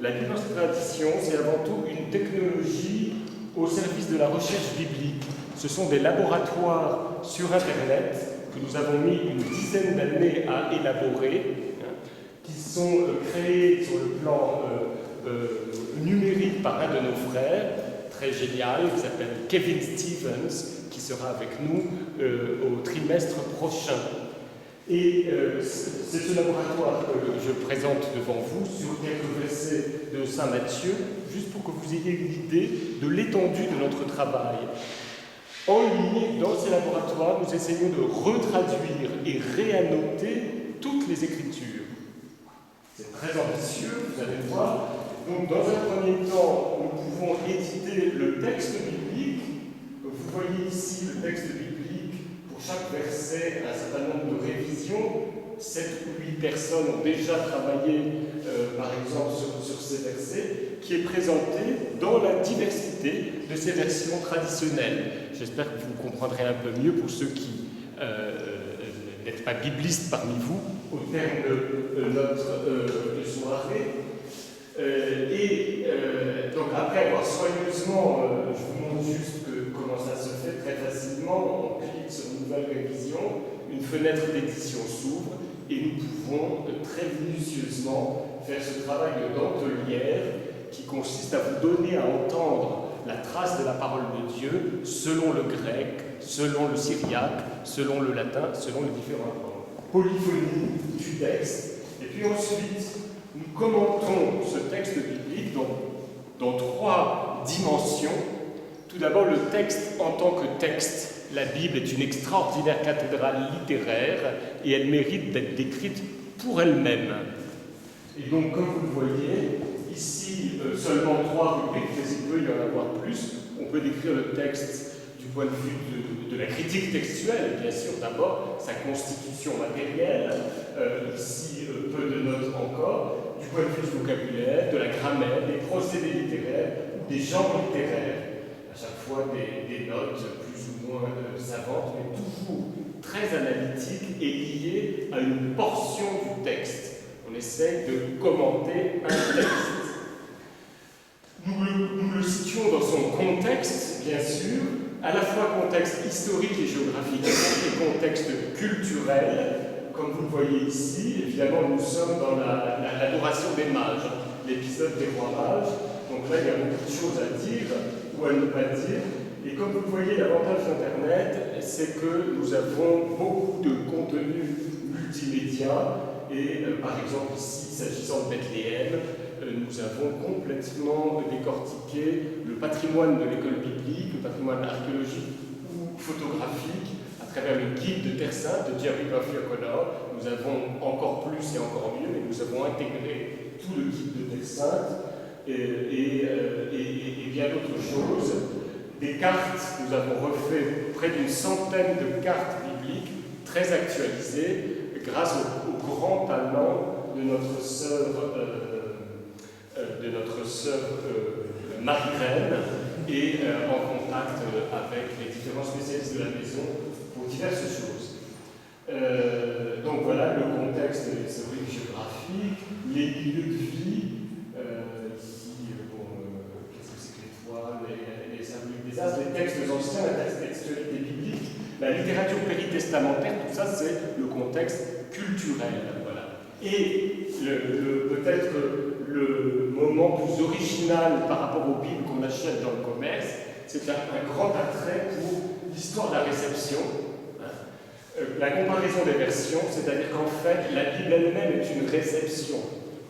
La Bible en cette tradition, c'est avant tout une technologie au service de la recherche biblique. Ce sont des laboratoires sur Internet que nous avons mis une dizaine d'années à élaborer, qui sont créés sur le plan numérique par un de nos frères, très génial, qui s'appelle Kevin Stevens, qui sera avec nous au trimestre prochain. Et c'est ce laboratoire que je présente devant vous sur quelques versets de Saint Matthieu, juste pour que vous ayez une idée de l'étendue de notre travail. En ligne, dans ces laboratoires, nous essayons de retraduire et réannoter toutes les Écritures. C'est très ambitieux, vous allez voir. Donc, dans un premier temps, nous pouvons éditer le texte biblique. Vous voyez ici le texte biblique. Pour chaque verset, un certain nombre de révisions. 7 ou 8 personnes ont déjà travaillé, par exemple, sur ces versets, qui est présenté dans la diversité de ces versions traditionnelles. J'espère que vous comprendrez un peu mieux pour ceux qui n'êtes pas biblistes parmi vous, au terme de notre soirée. Donc après avoir soigneusement, je vous montre juste comment ça se fait très facilement, on clique sur une nouvelle révision, une fenêtre d'édition s'ouvre et nous pouvons très minutieusement faire ce travail de dentelière qui consiste à vous donner à entendre la trace de la parole de Dieu selon le grec, selon le syriaque, selon le latin, selon les différentes langues. Polyphonie du texte. Et puis ensuite, nous commentons ce texte biblique dans 3 dimensions. Tout d'abord, le texte en tant que texte. La Bible est une extraordinaire cathédrale littéraire et elle mérite d'être décrite pour elle-même. Et donc, comme vous le voyez, ici, seulement 3 rubriques, mais il peut y en avoir plus. On peut décrire le texte du point de vue de la critique textuelle, bien sûr, d'abord, sa constitution matérielle, ici, peu de notes encore, du point de vue du vocabulaire, de la grammaire, des procédés littéraires ou des genres littéraires. À chaque fois des notes plus ou moins savantes, mais toujours très analytiques et liées à une portion du texte. On essaie de commenter un texte. Nous le situons dans son contexte, bien sûr, à la fois contexte historique et géographique et contexte culturel. Comme vous le voyez ici, évidemment, nous sommes dans l'adoration des mages, l'épisode des rois mages. Donc là, il y a beaucoup de choses à dire ou à ne pas dire. Et comme vous le voyez, l'avantage d'Internet, c'est que nous avons beaucoup de contenu multimédia. Et par exemple, ici, s'agissant de Bethléem, nous avons complètement décortiqué le patrimoine de l'école biblique, le patrimoine archéologique ou photographique, à travers le guide de Terre Sainte de Jerry Murphy O'Connor. Nous avons encore plus et encore mieux, mais nous avons intégré tout le guide de Terre Sainte et bien d'autres choses. Des cartes, nous avons refait près d'une centaine de cartes bibliques très actualisées grâce au grand talent de notre sœur Marie-Reine et en contact avec les différents spécialistes de la maison pour diverses choses. Donc voilà le contexte historique géographique, les lieux de vie, ici, qu'est-ce que c'est que l'étoile, les symboliques des astres, les textes anciens, la textualité biblique, la littérature péritestamentaire, tout ça c'est le contexte culturel. Voilà. Et peut-être le moment plus original par rapport aux Bibles qu'on achète dans le commerce, c'est un grand attrait pour l'histoire de la réception. La comparaison des versions, c'est-à-dire qu'en fait, la Bible elle-même est une réception.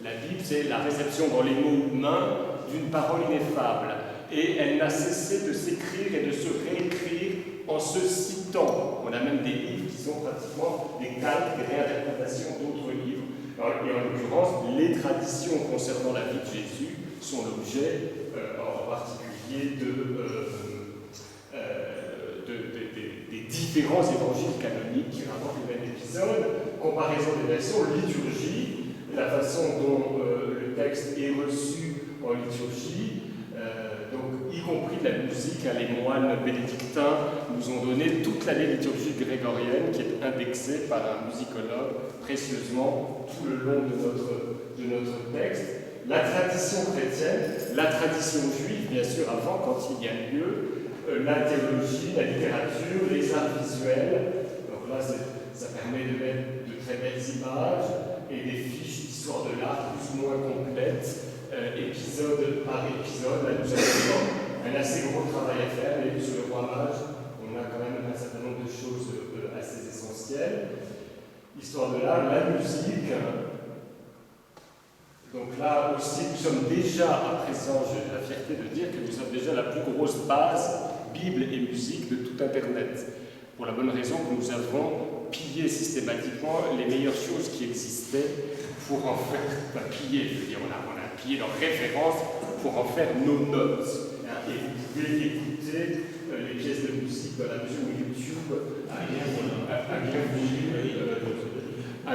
La Bible, c'est la réception dans les mots humains d'une parole ineffable. Et elle n'a cessé de s'écrire et de se réécrire en se citant. On a même des livres qui sont pratiquement des calques, des réinterprétations d'autres livres. Et en l'occurrence, les traditions concernant la vie de Jésus sont l'objet, en particulier des différents évangiles canoniques qui rapportent le même épisode, comparaison des versions, liturgie, la façon dont le texte est reçu en liturgie, donc y compris de la musique. Les moines bénédictins nous ont donné toute l'année liturgique grégorienne qui est indexée par un musicologue précieusement tout le long de notre texte. la tradition chrétienne, la tradition juive, bien sûr, avant, quand il y a lieu, la théologie, la littérature, les arts visuels. Donc là, ça permet de mettre de très belles images et des fiches d'histoire de l'art plus ou moins complètes, épisode par épisode. Là, nous avons un assez gros travail à faire, mais sur le roi mage, on a quand même un certain nombre de choses assez essentielles. Histoire de l'art, la musique. Donc là aussi, nous sommes déjà, à présent, j'ai la fierté de dire que nous sommes déjà la plus grosse base, Bible et musique, de tout Internet. Pour la bonne raison que nous avons pillé systématiquement les meilleures choses qui existaient pour en faire, piller, je veux dire, on a pillé leurs références pour en faire nos notes. Et vous pouvez écouter les pièces de musique dans la mesure où YouTube a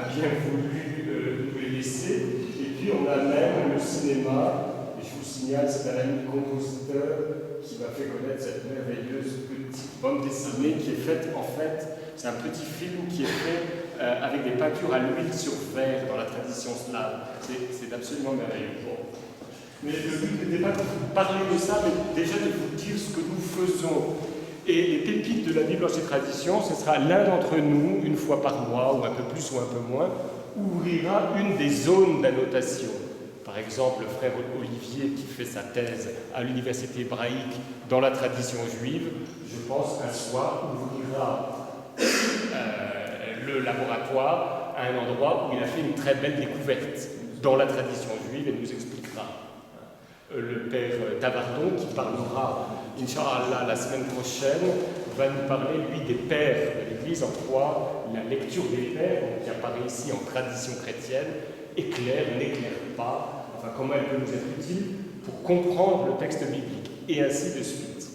bien voulu nous les laisser. Et puis on a même le cinéma, et je vous signale, c'est un ami compositeur qui m'a fait connaître cette merveilleuse petite bande dessinée qui est faite, en fait, c'est un petit film qui est fait avec des peintures à l'huile sur verre dans la tradition slave. C'est absolument merveilleux. Bon. Mais le but n'était pas de vous parler de ça, mais déjà de vous dire ce que nous faisons. Et les pépites de la Bible en ses traditions, ce sera l'un d'entre nous, une fois par mois, ou un peu plus ou un peu moins, ouvrira une des zones d'annotation. Par exemple, le frère Olivier, qui fait sa thèse à l'université hébraïque dans la tradition juive, je pense un soir ouvrira le laboratoire à un endroit où il a fait une très belle découverte dans la tradition juive et nous expliquera. Le père Tavardon, qui parlera, Inch'Allah, la semaine prochaine, va nous parler, lui, des pères de l'Église, en quoi la lecture des pères, qui apparaît ici en tradition chrétienne, éclaire, n'éclaire pas, enfin comment elle peut nous être utile pour comprendre le texte biblique, et ainsi de suite.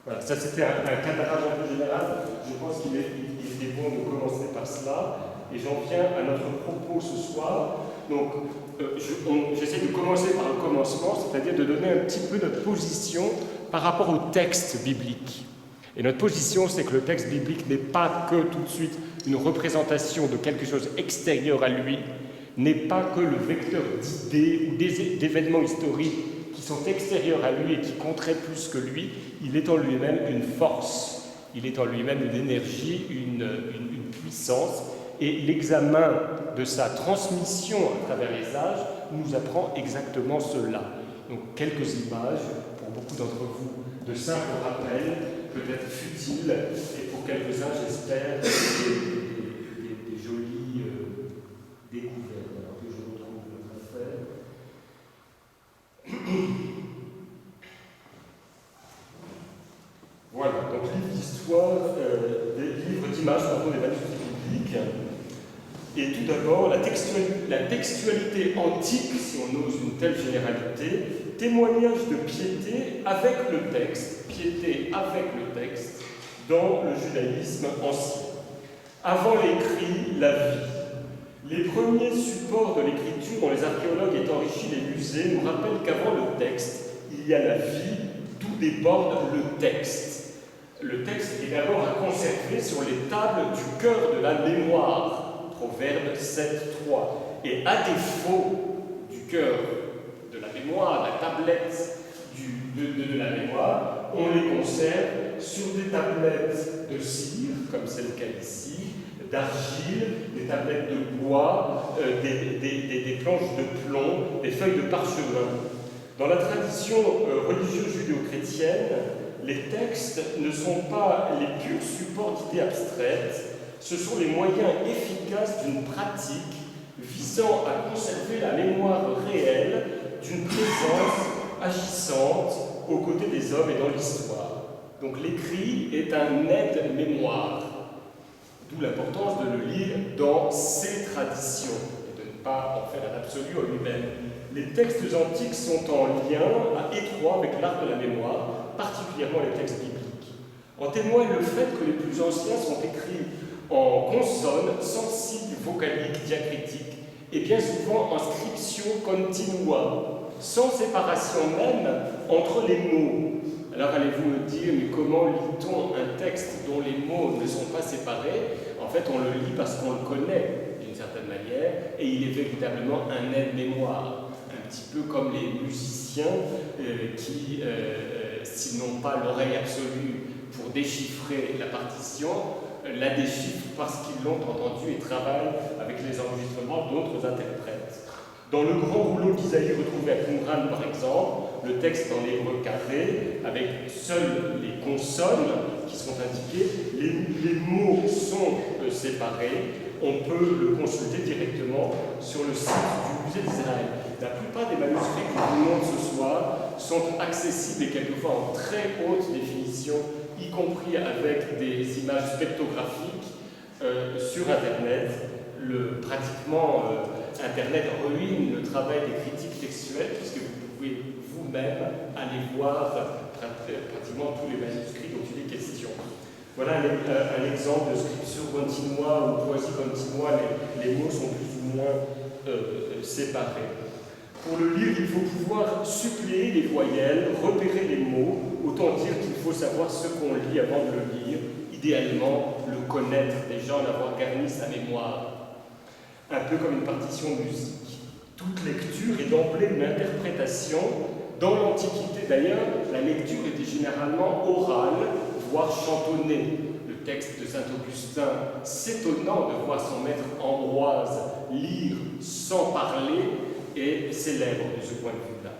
Voilà, ça c'était un cadrage un peu général. Je pense qu'il était bon de commencer par cela, et j'en viens à notre propos ce soir. Donc, j'essaie de commencer par le commencement, c'est-à-dire de donner un petit peu notre position par rapport au texte biblique. Et notre position, c'est que le texte biblique n'est pas que tout de suite une représentation de quelque chose extérieur à lui, n'est pas que le vecteur d'idées ou d'événements historiques qui sont extérieurs à lui et qui compteraient plus que lui. Il est en lui-même une force, il est en lui-même une énergie, une puissance. Et l'examen de sa transmission à travers les âges nous apprend exactement cela. Donc quelques images, pour beaucoup d'entre vous, de simples rappels, peut-être futiles, et pour quelques-uns, j'espère, des jolies découvertes. Alors que je retrouve notre affaire. Voilà, donc livre d'histoire, des livres d'images, des manuscrits bibliques. Et tout d'abord, la textualité antique, si on ose une telle généralité, témoignage de piété avec le texte, dans le judaïsme ancien. Avant l'écrit, la vie. Les premiers supports de l'écriture dont les archéologues aient enrichi les musées nous rappellent qu'avant le texte, il y a la vie, d'où déborde le texte. Le texte est d'abord à conserver sur les tables du cœur de la mémoire. Proverbe 7.3. Et à défaut du cœur de la mémoire, la tablette de la mémoire, on les conserve sur des tablettes de cire, comme c'est le cas ici, d'argile, des tablettes de bois, des planches de plomb, des feuilles de parchemin. Dans la tradition religieuse judéo-chrétienne, les textes ne sont pas les purs supports d'idées abstraites. Ce sont les moyens efficaces d'une pratique visant à conserver la mémoire réelle d'une présence agissante aux côtés des hommes et dans l'histoire. Donc l'écrit est un aide-mémoire, d'où l'importance de le lire dans ses traditions et de ne pas en faire un absolu en lui-même. Les textes antiques sont en lien étroit avec l'art de la mémoire, particulièrement les textes bibliques. En témoigne le fait que les plus anciens sont écrits en consonnes, sans signe vocalique, diacritique, et bien souvent en scriptio continua, sans séparation même entre les mots. Alors allez-vous me dire, mais comment lit-on un texte dont les mots ne sont pas séparés? En fait, on le lit parce qu'on le connaît d'une certaine manière, et il est véritablement un aide-mémoire, un petit peu comme les musiciens qui, s'ils n'ont pas l'oreille absolue pour déchiffrer la partition, la déchiffrent parce qu'ils l'ont entendue et travaillent avec les enregistrements d'autres interprètes. Dans le grand rouleau d'Isaïe retrouvé à Qumran, par exemple, le texte en hébreu carré, avec seules les consonnes qui sont indiquées, les mots sont séparés. On peut le consulter directement sur le site du Musée d'Israël. La plupart des manuscrits que je vous montre ce soir sont accessibles et quelquefois en très haute définition, y compris avec des images spectrographiques sur Internet. Pratiquement, Internet ruine le travail des critiques textuelles, puisque vous pouvez vous-même aller voir pratiquement tous les manuscrits dont il est question. Voilà un exemple de scripture continua ou poésie continua, les mots sont plus ou moins séparés. Pour le lire, il faut pouvoir suppléer les voyelles, repérer les mots, autant dire qu'il faut savoir ce qu'on lit avant de le lire, idéalement le connaître déjà, en avoir garni sa mémoire. Un peu comme une partition musique. Toute lecture est d'emblée une interprétation. Dans l'Antiquité d'ailleurs, la lecture était généralement orale, voire chantonnée. Le texte de saint Augustin, s'étonnant de voir son maître Ambroise lire sans parler, est célèbre de ce point de vue-là.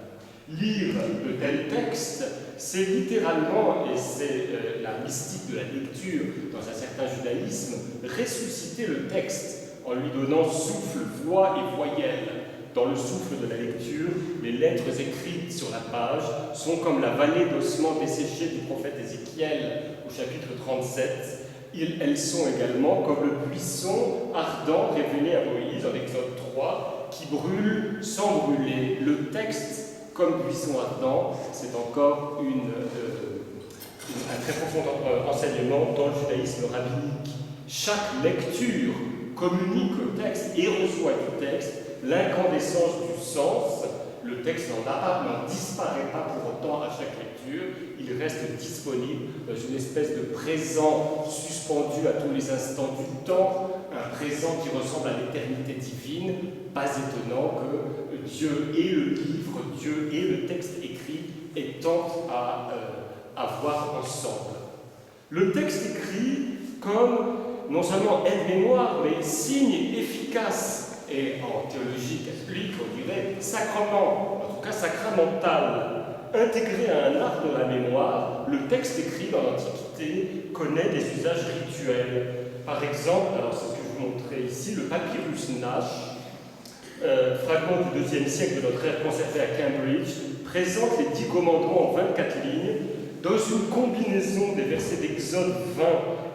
Lire de tels textes, c'est littéralement, et c'est la mystique de la lecture dans un certain judaïsme, ressusciter le texte en lui donnant souffle, voix et voyelle. Dans le souffle de la lecture, les lettres écrites sur la page sont comme la vallée d'ossements desséchés du prophète Ézéchiel au chapitre 37. Elles sont également comme le buisson ardent révélé à Moïse en Exode 3, qui brûle sans brûler. Le texte, comme buisson ardent, c'est encore un très profond enseignement dans le judaïsme rabbinique. Chaque lecture communique au texte et reçoit du texte l'incandescence du sens. Le texte n'en disparaît pas pour autant à chaque lecture, il reste disponible dans une espèce de présent suspendu à tous les instants du temps, un présent qui ressemble à l'éternité divine. Pas étonnant que Dieu et le livre, Dieu et le texte écrit aient tant à voir ensemble. Le texte écrit comme non seulement aide-mémoire, mais signe efficace, et en théologie catholique, on dirait sacrement, en tout cas sacramental, intégré à un art de la mémoire. Le texte écrit dans l'Antiquité connaît des usages rituels. Par exemple, alors c'est ce que je vous montrais ici, le papyrus Nash, fragment du IIe siècle de notre ère conservé à Cambridge, présente les 10 commandements en 24 lignes, dans une combinaison des versets d'Exode 20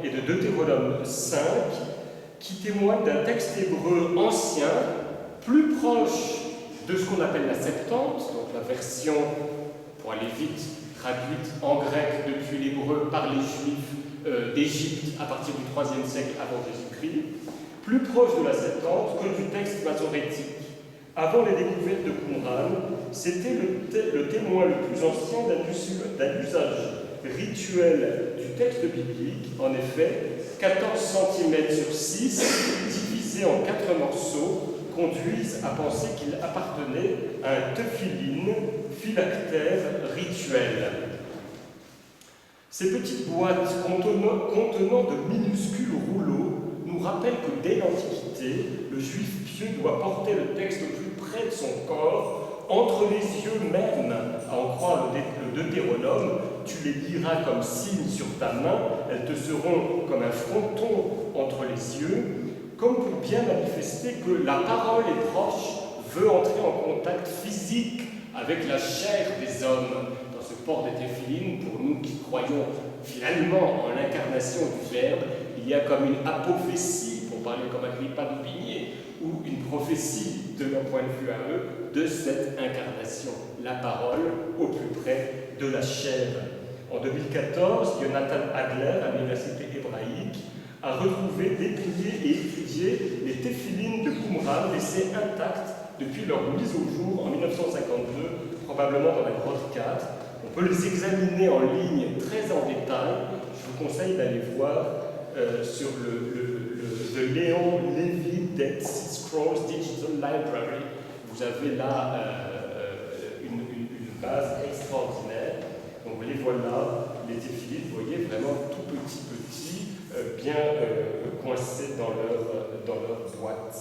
et de Deutéronome 5, qui témoigne d'un texte hébreu ancien, plus proche de ce qu'on appelle la Septante, donc la version, pour aller vite, traduite en grec depuis l'hébreu par les Juifs d'Égypte à partir du IIIe siècle avant Jésus-Christ, plus proche de la Septante que du texte masorétique. Avant les découvertes de Qumran, c'était le témoin le plus ancien d'un usage rituel du texte biblique. En effet, 14 cm sur 6, divisés en 4 morceaux, conduisent à penser qu'il appartenait à un téphiline, phylactère rituel. Ces petites boîtes contenant de minuscules rouleaux nous rappellent que dès l'Antiquité, le juif pieux doit porter le texte au plus près de son corps, entre les yeux même, à en croire le Deutéronome. Tu les liras comme signe sur ta main, elles te seront comme un fronton entre les yeux, comme pour bien manifester que la parole est proche, veut entrer en contact physique avec la chair des hommes. Dans ce port des téphilines, pour nous qui croyons finalement en l'incarnation du Verbe, il y a comme une apophésie, pour parler comme Agrippa d'Aubigné, ou une prophétie, de leur point de vue à eux, de cette incarnation, la parole au plus près de la chair. En 2014, Jonathan Adler, à l'université hébraïque, a retrouvé, déplié et étudié les téphilines de Qumran laissées intactes depuis leur mise au jour en 1952, probablement dans la grotte 4. On peut les examiner en ligne très en détail. Je vous conseille d'aller voir sur le Léon Lévy Dead Sea Scrolls Digital Library. Vous avez là voilà les téphilites, vous voyez, vraiment tout petits, bien coincés dans leur boîte.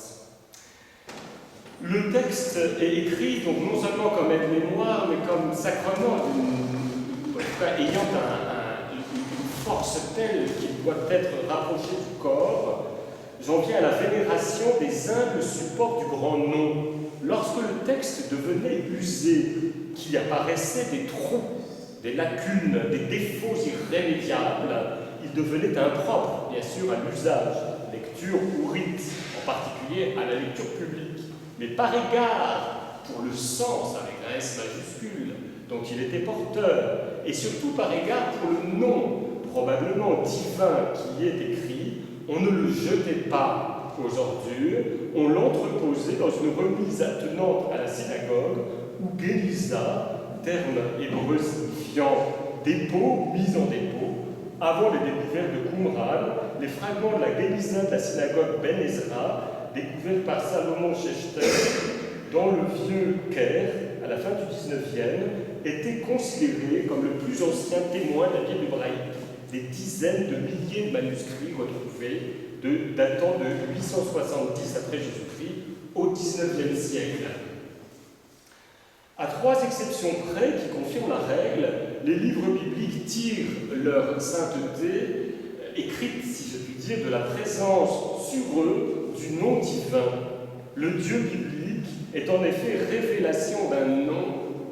Le texte est écrit donc non seulement comme aide-mémoire, mais comme sacrement, en tout cas ayant une force telle qu'il doit être rapproché du corps. J'en viens à la vénération des humbles supports du grand nom. Lorsque le texte devenait usé, qu'il apparaissait des trous, des lacunes, des défauts irrémédiables, il devenait impropre, bien sûr, à l'usage, lecture ou rite, en particulier à la lecture publique. Mais par égard pour le sens, avec un S majuscule, dont il était porteur, et surtout par égard pour le nom, probablement divin, qui y est écrit, on ne le jetait pas aux ordures, on l'entreposait dans une remise attenante à la synagogue, ou Géliza, terme hébreu signifiant dépôt, mise en dépôt, avant les découvertes de Qumran, les fragments de la Géliza de la synagogue Ben Ezra, découverts par Salomon Schechter dans le vieux Caire, à la fin du 19e, étaient considérés comme le plus ancien témoin de la Bible hébraïque. Des dizaines de milliers de manuscrits retrouvés datant de 870 après Jésus-Christ au 19e siècle. À trois exceptions près qui confirment la règle, les livres bibliques tirent leur sainteté, écrite, si je puis dire, de la présence sur eux du nom divin. Le Dieu biblique est en effet révélation d'un nom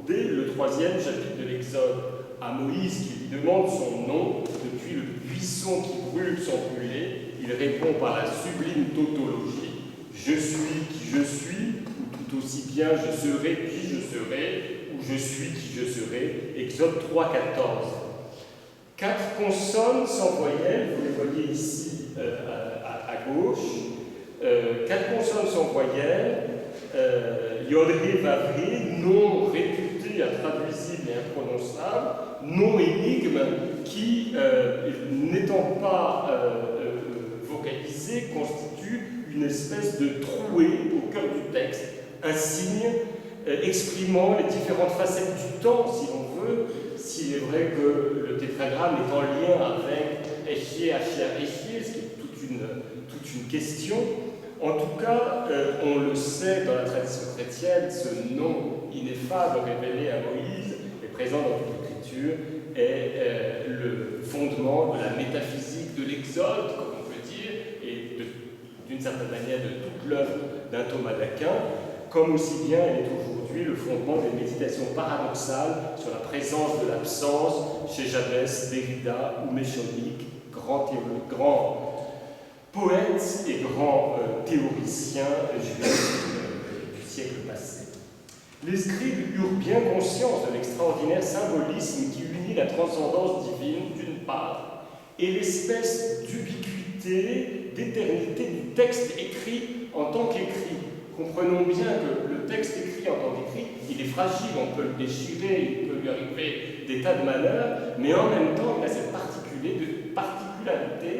dès le 3e chapitre de l'Exode. À Moïse qui lui demande son nom, depuis le buisson qui brûle sans brûler, il répond par la sublime tautologie « Je suis qui je suis » ou tout aussi bien « Je serai qui je serai » ou « Je suis qui je serai » Exode 3, 14. 4 consonnes sans voyelles, vous les voyez ici à gauche. 4 consonnes sans voyelles, Yodhe Vavhe, nom réputé, intraduisible et imprononçable, nom énigme qui, n'étant pas vocalisé, constitue une espèce de trouée au cœur du texte, un signe exprimant les différentes facettes du temps, si l'on veut, s'il est vrai que le tétragramme est en lien avec Echie, Achia, Echie, ce qui est toute une question. En tout cas, on le sait dans la tradition chrétienne, ce nom ineffable révélé à Moïse et présent dans toute l'Écriture est le fondement de la métaphysique de l'Exode, comme on peut dire, et d'une certaine manière de toute l'œuvre d'un Thomas d'Aquin, comme aussi bien elle est aujourd'hui le fondement des méditations paradoxales sur la présence de l'absence chez Jabès, Derrida ou Méchonique, grand poète et grand théoricien juif du siècle passé. Les scribes eurent bien conscience de l'extraordinaire symbolisme qui unit la transcendance divine, d'une part, et l'espèce d'ubiquité, d'éternité du texte écrit en tant qu'écrit. Comprenons bien que le texte écrit en tant qu'écrit, il est fragile, on peut le déchirer, il peut lui arriver des tas de malheurs, mais en même temps, il a cette particularité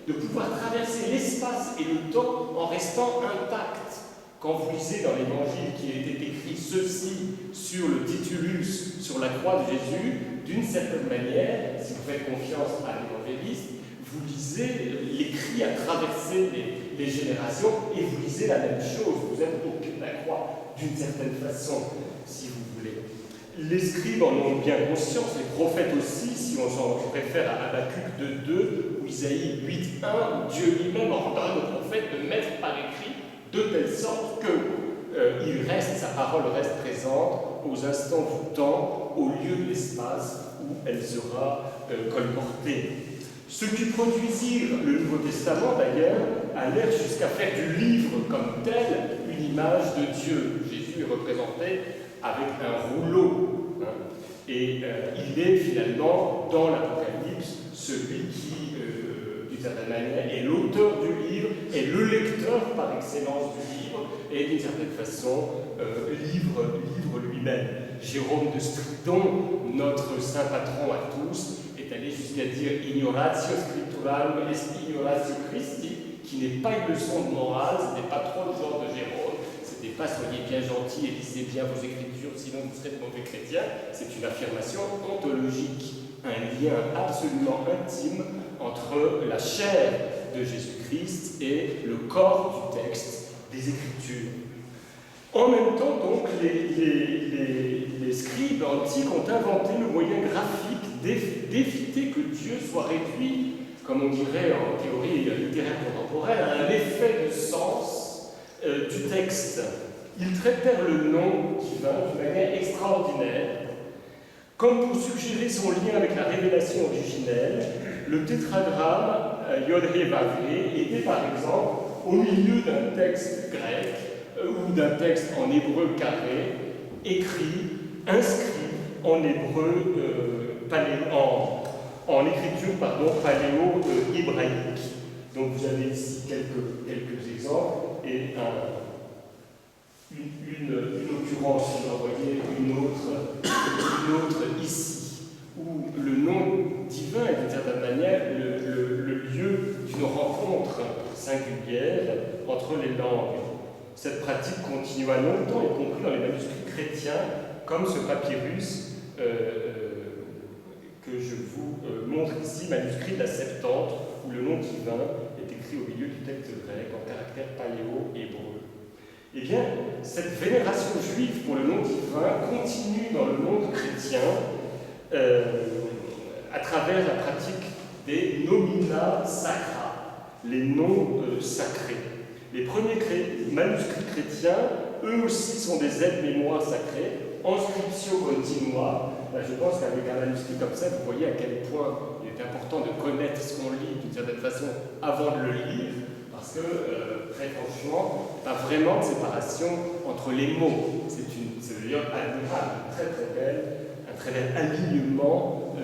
de pouvoir traverser l'espace et le temps en restant intact. Quand vous lisez dans l'Évangile qu'il était écrit ceci sur le titulus, sur la croix de Jésus, d'une certaine manière, si vous faites confiance à l'évangéliste, vous lisez l'écrit à traverser les générations et vous lisez la même chose. Vous êtes au pied de la croix, d'une certaine façon, si vous voulez. Les scribes en ont bien conscience, les prophètes aussi, si on s'en réfère à Habacuc 2.2 ou Isaïe 8.1, où Dieu lui-même ordonne aux prophètes de mettre par écrit de telle sorte que sa parole reste présente aux instants du temps, au lieu de l'espace où elle sera colportée. Ceux qui produisirent le Nouveau Testament, d'ailleurs, allèrent jusqu'à faire du livre comme tel une image de Dieu. Jésus est représenté avec un rouleau. Et il est finalement, dans l'Apocalypse, celui qui, d'une certaine manière, est l'auteur du livre, est le lecteur par excellence du livre, et d'une certaine façon, livre lui-même. Jérôme de Stridon, notre saint patron à tous, est allé jusqu'à dire ignoratio scripturarum est ignoratio Christi, qui n'est pas une leçon de morale, ce n'est pas trop le genre de Jérôme, ce n'est pas soyez bien gentils et lisez bien vos écritures, sinon vous serez de mauvais chrétiens, c'est une affirmation ontologique. un lien absolument intime entre la chair de Jésus-Christ et le corps du texte des Écritures. En même temps, donc, les scribes antiques ont inventé le moyen graphique d'éviter que Dieu soit réduit, comme on dirait en théorie littéraire contemporaine, à un effet de sens du texte. Ils traitèrent le nom divin d'une manière extraordinaire. Comme pour suggérer son lien avec la révélation originelle, le tétragramme Yod-Hé-Vav-Hé était par exemple au milieu d'un texte grec ou d'un texte en hébreu carré, inscrit en hébreu en écriture paléo-hébraïque. Donc vous avez ici quelques exemples et une occurrence, vous en voyez une autre ici, où le nom divin est d'une certaine manière le lieu d'une rencontre singulière entre les langues. Cette pratique continua longtemps, y compris dans les manuscrits chrétiens, comme ce papyrus que je vous montre ici, manuscrit de la Septante, où le nom divin est écrit au milieu du texte grec en caractère paléo-hébreu. Eh bien, cette vénération juive pour le nom divin continue dans le monde chrétien à travers la pratique des nomina sacra, les noms sacrés. Les premiers manuscrits chrétiens, eux aussi, sont des aides-mémoires sacrées, inscriptio continua. Je pense qu'avec un manuscrit comme ça, vous voyez à quel point il est important de connaître ce qu'on lit d'une certaine façon avant de le lire, parce que, très franchement, il n'y a pas vraiment de séparation entre les mots. C'est d'ailleurs admirable, un très bel alignement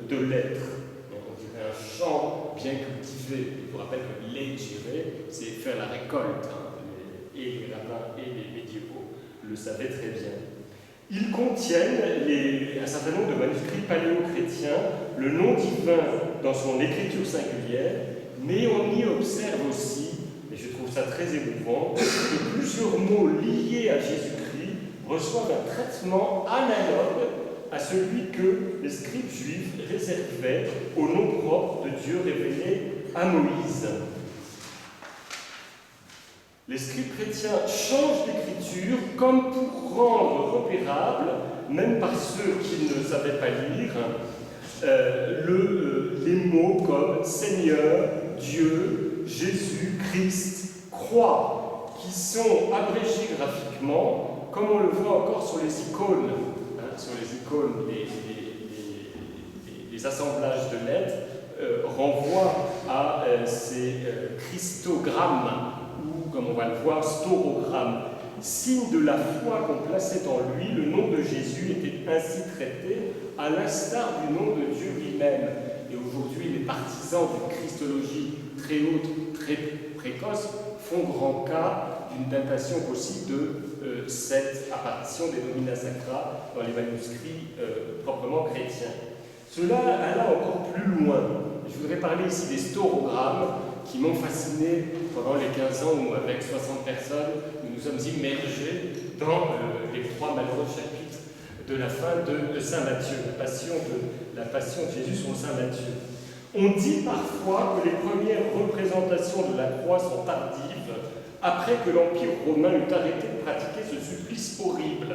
de lettres. On dirait un champ bien cultivé. Je vous rappelle que légere, c'est faire la récolte. Et les rabbins et les médiévaux le savaient très bien. Ils contiennent un certain nombre de manuscrits paléo-chrétiens, le nom divin dans son écriture singulière, mais on y observe aussi, et je trouve ça très émouvant, que plusieurs mots liés à Jésus-Christ reçoivent un traitement analogue à celui que les scribes juifs réservaient au nom propre de Dieu révélé à Moïse. Les scribes chrétiens changent d'écriture comme pour rendre repérable, même par ceux qui ne savaient pas lire, les mots comme Seigneur, Dieu, Jésus, Christ, croix, qui sont abrégés graphiquement, comme on le voit encore sur les icônes. Sur les icônes, les assemblages de lettres renvoient à ces christogrammes, ou comme on va le voir, storogrammes. Signe de la foi qu'on plaçait en lui, le nom de Jésus était ainsi traité à l'instar du nom de Dieu lui-même. Et aujourd'hui, les partisans d'une christologie très haute, très précoce, font grand cas d'une datation possible de cette apparition des nomina sacra dans les manuscrits proprement chrétiens. Cela alla encore plus loin. Je voudrais parler ici des storogrammes qui m'ont fasciné pendant les 15 ans où, avec 60 personnes, nous nous sommes immergés dans les 3 malheureux chapitres de la fin de Saint Matthieu, la passion de Jésus sur Saint Matthieu. On dit parfois que les premières représentations de la croix sont tardives, après que l'Empire romain eut arrêté de pratiquer ce supplice horrible.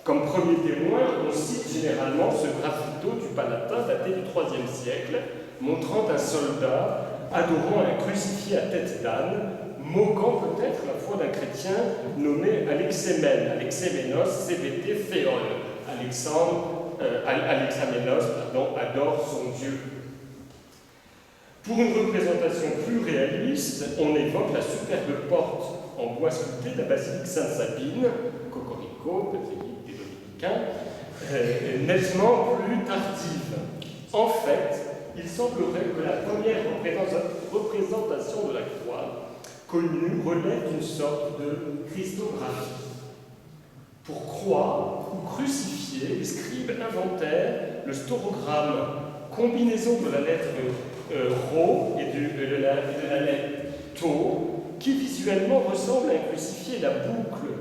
Comme premier témoin, on cite généralement ce graffito du Palatin daté du IIIe siècle, montrant un soldat adorant un crucifié à tête d'âne, moquant peut-être la foi d'un chrétien nommé Alexéménos CBT Féol. Alexaménos adore son Dieu. Pour une représentation plus réaliste, on évoque la superbe porte en bois sculpté de la basilique Sainte-Sabine, Cocorico, basilique des Dominicains, nettement plus tardive. En fait, il semblerait que la première représentation de la croix connue relève d'une sorte de christographie. Pour croix ou crucifié, les scribes inventèrent le staurogramme, combinaison de la lettre Rho et de la lettre To, qui visuellement ressemble à un crucifié. La boucle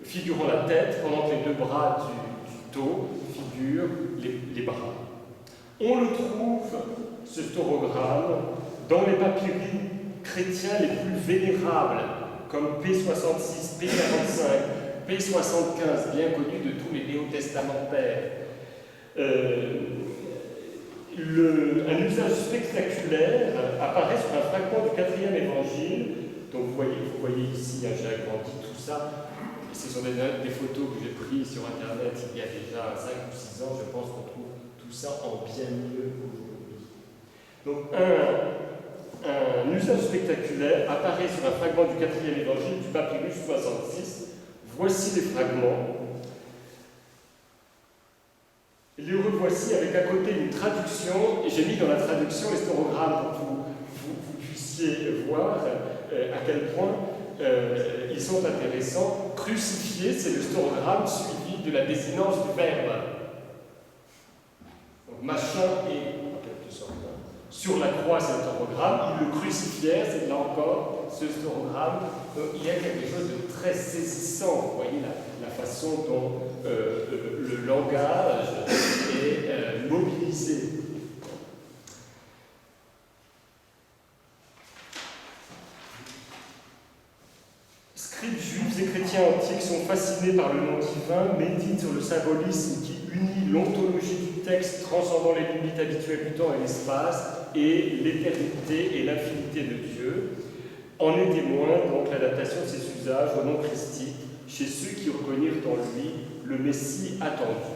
figurant la tête, pendant que les 2 bras du To figurent les bras. On le trouve, ce staurogramme, dans les papyrus chrétiens les plus vénérables, comme P66, P45, P75, bien connus de tous les néo-testamentaires. Un usage spectaculaire apparaît sur un fragment du 4e évangile. Donc vous voyez ici, j'ai agrandi tout ça. Ce sont des photos que j'ai prises sur Internet il y a déjà 5 ou 6 ans. Je pense qu'on trouve tout ça en bien mieux aujourd'hui. Donc un usage spectaculaire apparaît sur un fragment du 4e évangile du papyrus 66. Voici les fragments. Les revoici avec à côté une traduction, et j'ai mis dans la traduction les staurogrammes pour que vous puissiez voir à quel point ils sont intéressants. Crucifié, c'est le staurogramme suivi de la désinence du verbe. Donc machin et, en quelque sorte, sur la croix, c'est le staurogramme, ils le crucifièrent, c'est là encore ce staurogramme. Donc il y a quelque chose de très saisissant, vous voyez la façon dont le langage est mobilisé. Scribes juifs et chrétiens antiques sont fascinés par le nom divin, méditent sur le symbolisme qui unit l'ontologie du texte transcendant les limites habituelles du temps et l'espace et l'éternité et l'infinité de Dieu. En est témoin donc l'adaptation de ces usages au nom christique chez ceux qui reconnurent en lui le Messie attendu.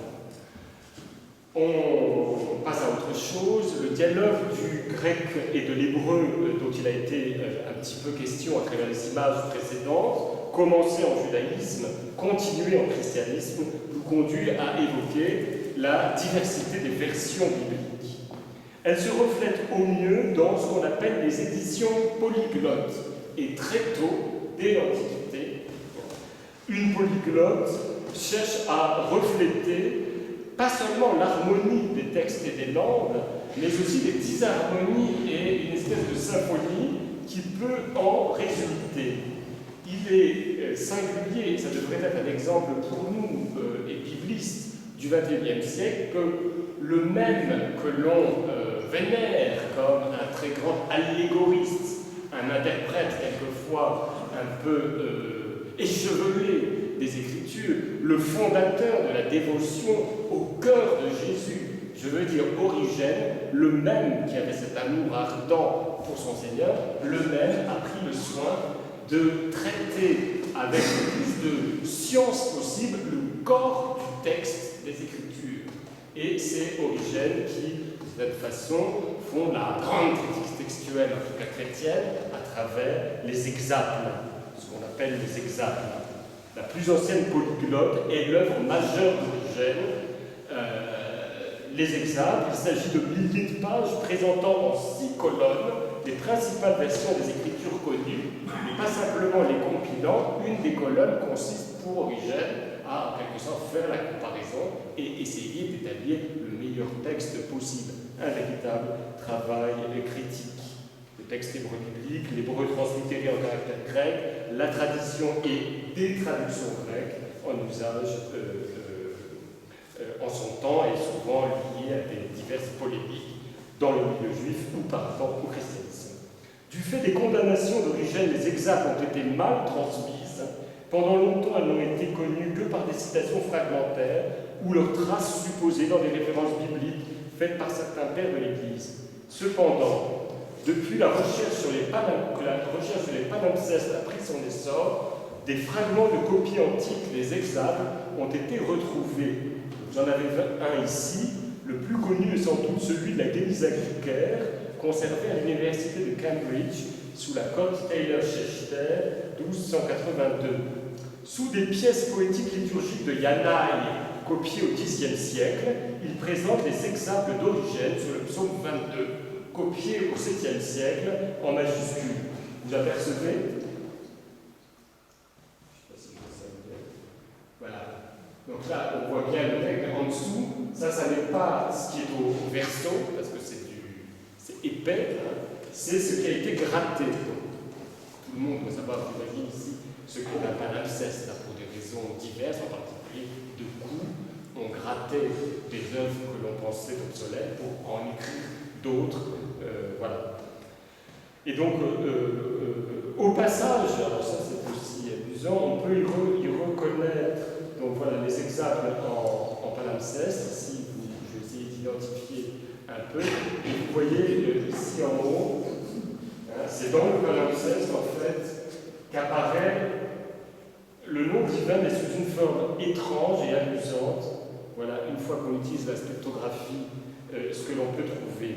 On passe à autre chose. Le dialogue du grec et de l'hébreu dont il a été un petit peu question à travers les images précédentes, commencé en judaïsme, continué en christianisme, nous conduit à évoquer la diversité des versions bibliques. Elle se reflète au mieux dans ce qu'on appelle les éditions polyglottes. Et très tôt, dès l'Antiquité, une polyglotte cherche à refléter pas seulement l'harmonie des textes et des langues, mais aussi des disharmonies et une espèce de symphonie qui peut en résulter. Il est singulier, ça devrait être un exemple pour nous, biblistes du XXIe siècle, que le même que l'on vénère comme un très grand allégoriste, un interprète quelquefois un peu échevelé des Écritures, le fondateur de la dévotion au cœur de Jésus, je veux dire Origène, le même qui avait cet amour ardent pour son Seigneur, le même a pris le soin de traiter avec le plus de science possible le corps du texte des Écritures. Et c'est Origène qui, de cette façon, font la grande critique textuelle, en tout cas chrétienne, à travers les exaples, ce qu'on appelle les exaples. La plus ancienne polyglotte est l'œuvre majeure d'Origène. Les exaples, il s'agit de milliers de pages présentant en 6 colonnes les principales versions des Écritures connues, et pas simplement les compilant. Une des colonnes consiste pour Origène à, en quelque sorte, faire la comparaison et essayer d'établir le meilleur texte possible. Un véritable travail critique. Le texte hébreu biblique, l'hébreu translittéré en caractère grec, la tradition et des traductions grecques en usage en son temps et souvent liées à des diverses polémiques dans le milieu juif ou par rapport au christianisme. Du fait des condamnations d'Origène, les exaples ont été mal transmises. Pendant longtemps, elles n'ont été connues que par des citations fragmentaires ou leurs traces supposées dans des références bibliques faites par certains pères de l'Église. Cependant, depuis la recherche sur les palimpsestes a pris son essor, des fragments de copies antiques, les exaples, ont été retrouvés. J'en avais un ici. Le plus connu est sans doute celui de la Gémisa Gricaire, conservé à l'université de Cambridge, sous la cote Taylor-Schechter, 1282. Sous des pièces poétiques liturgiques de Yanaï, copiées au Xe siècle, il présente les exaples d'Origène sur le psaume 22, copié au 7e siècle en majuscule. Vous apercevez ? Je ne sais pas si je vois ça bien. Voilà. Donc là, on voit bien le texte en dessous. Ça n'est pas ce qui est au verso, parce que c'est épais. Hein. C'est ce qui a été gratté. Donc, tout le monde doit savoir, j'imagine ici, ce qu'est un palimpseste, pour des raisons diverses, en particulier de coût. on grattait des œuvres que l'on pensait obsolètes pour en écrire d'autres. Voilà. Et donc, au passage, alors ça c'est aussi amusant, on peut y reconnaître, donc voilà les exemples en palimpseste. Ici, je vais essayer d'identifier un peu. Et vous voyez ici en haut, hein, c'est dans le palimpseste en fait qu'apparaît le nom divin, mais sous une forme étrange et amusante. Voilà, une fois qu'on utilise la scriptographie, ce que l'on peut trouver.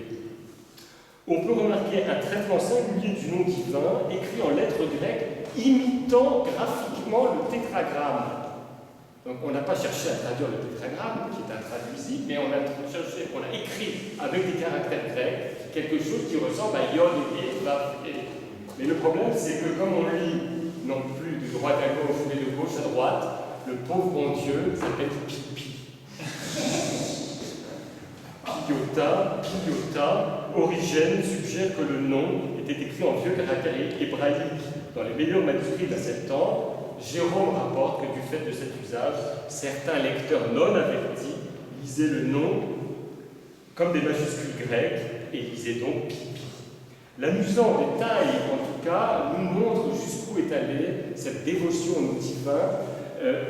On peut remarquer un traitement singulier du nom divin, écrit en lettres grecques, imitant graphiquement le tétragramme. Donc on n'a pas cherché à traduire le tétragramme, qui est intraduisible, mais on a écrit avec des caractères grecs quelque chose qui ressemble à Yod et Vav. Mais le problème, c'est que comme on lit non plus de droite à gauche, mais de gauche à droite, le pauvre bon Dieu s'appelle Pipi. Piota, Origène suggère que le nom était écrit en vieux caractère hébraïque dans les meilleurs manuscrits de la Septante. Jérôme rapporte que du fait de cet usage, certains lecteurs non avertis lisaient le nom comme des majuscules grecques et lisaient donc Pipi. L'amusant détail, en tout cas, nous montre jusqu'où est allée cette dévotion au nom divin,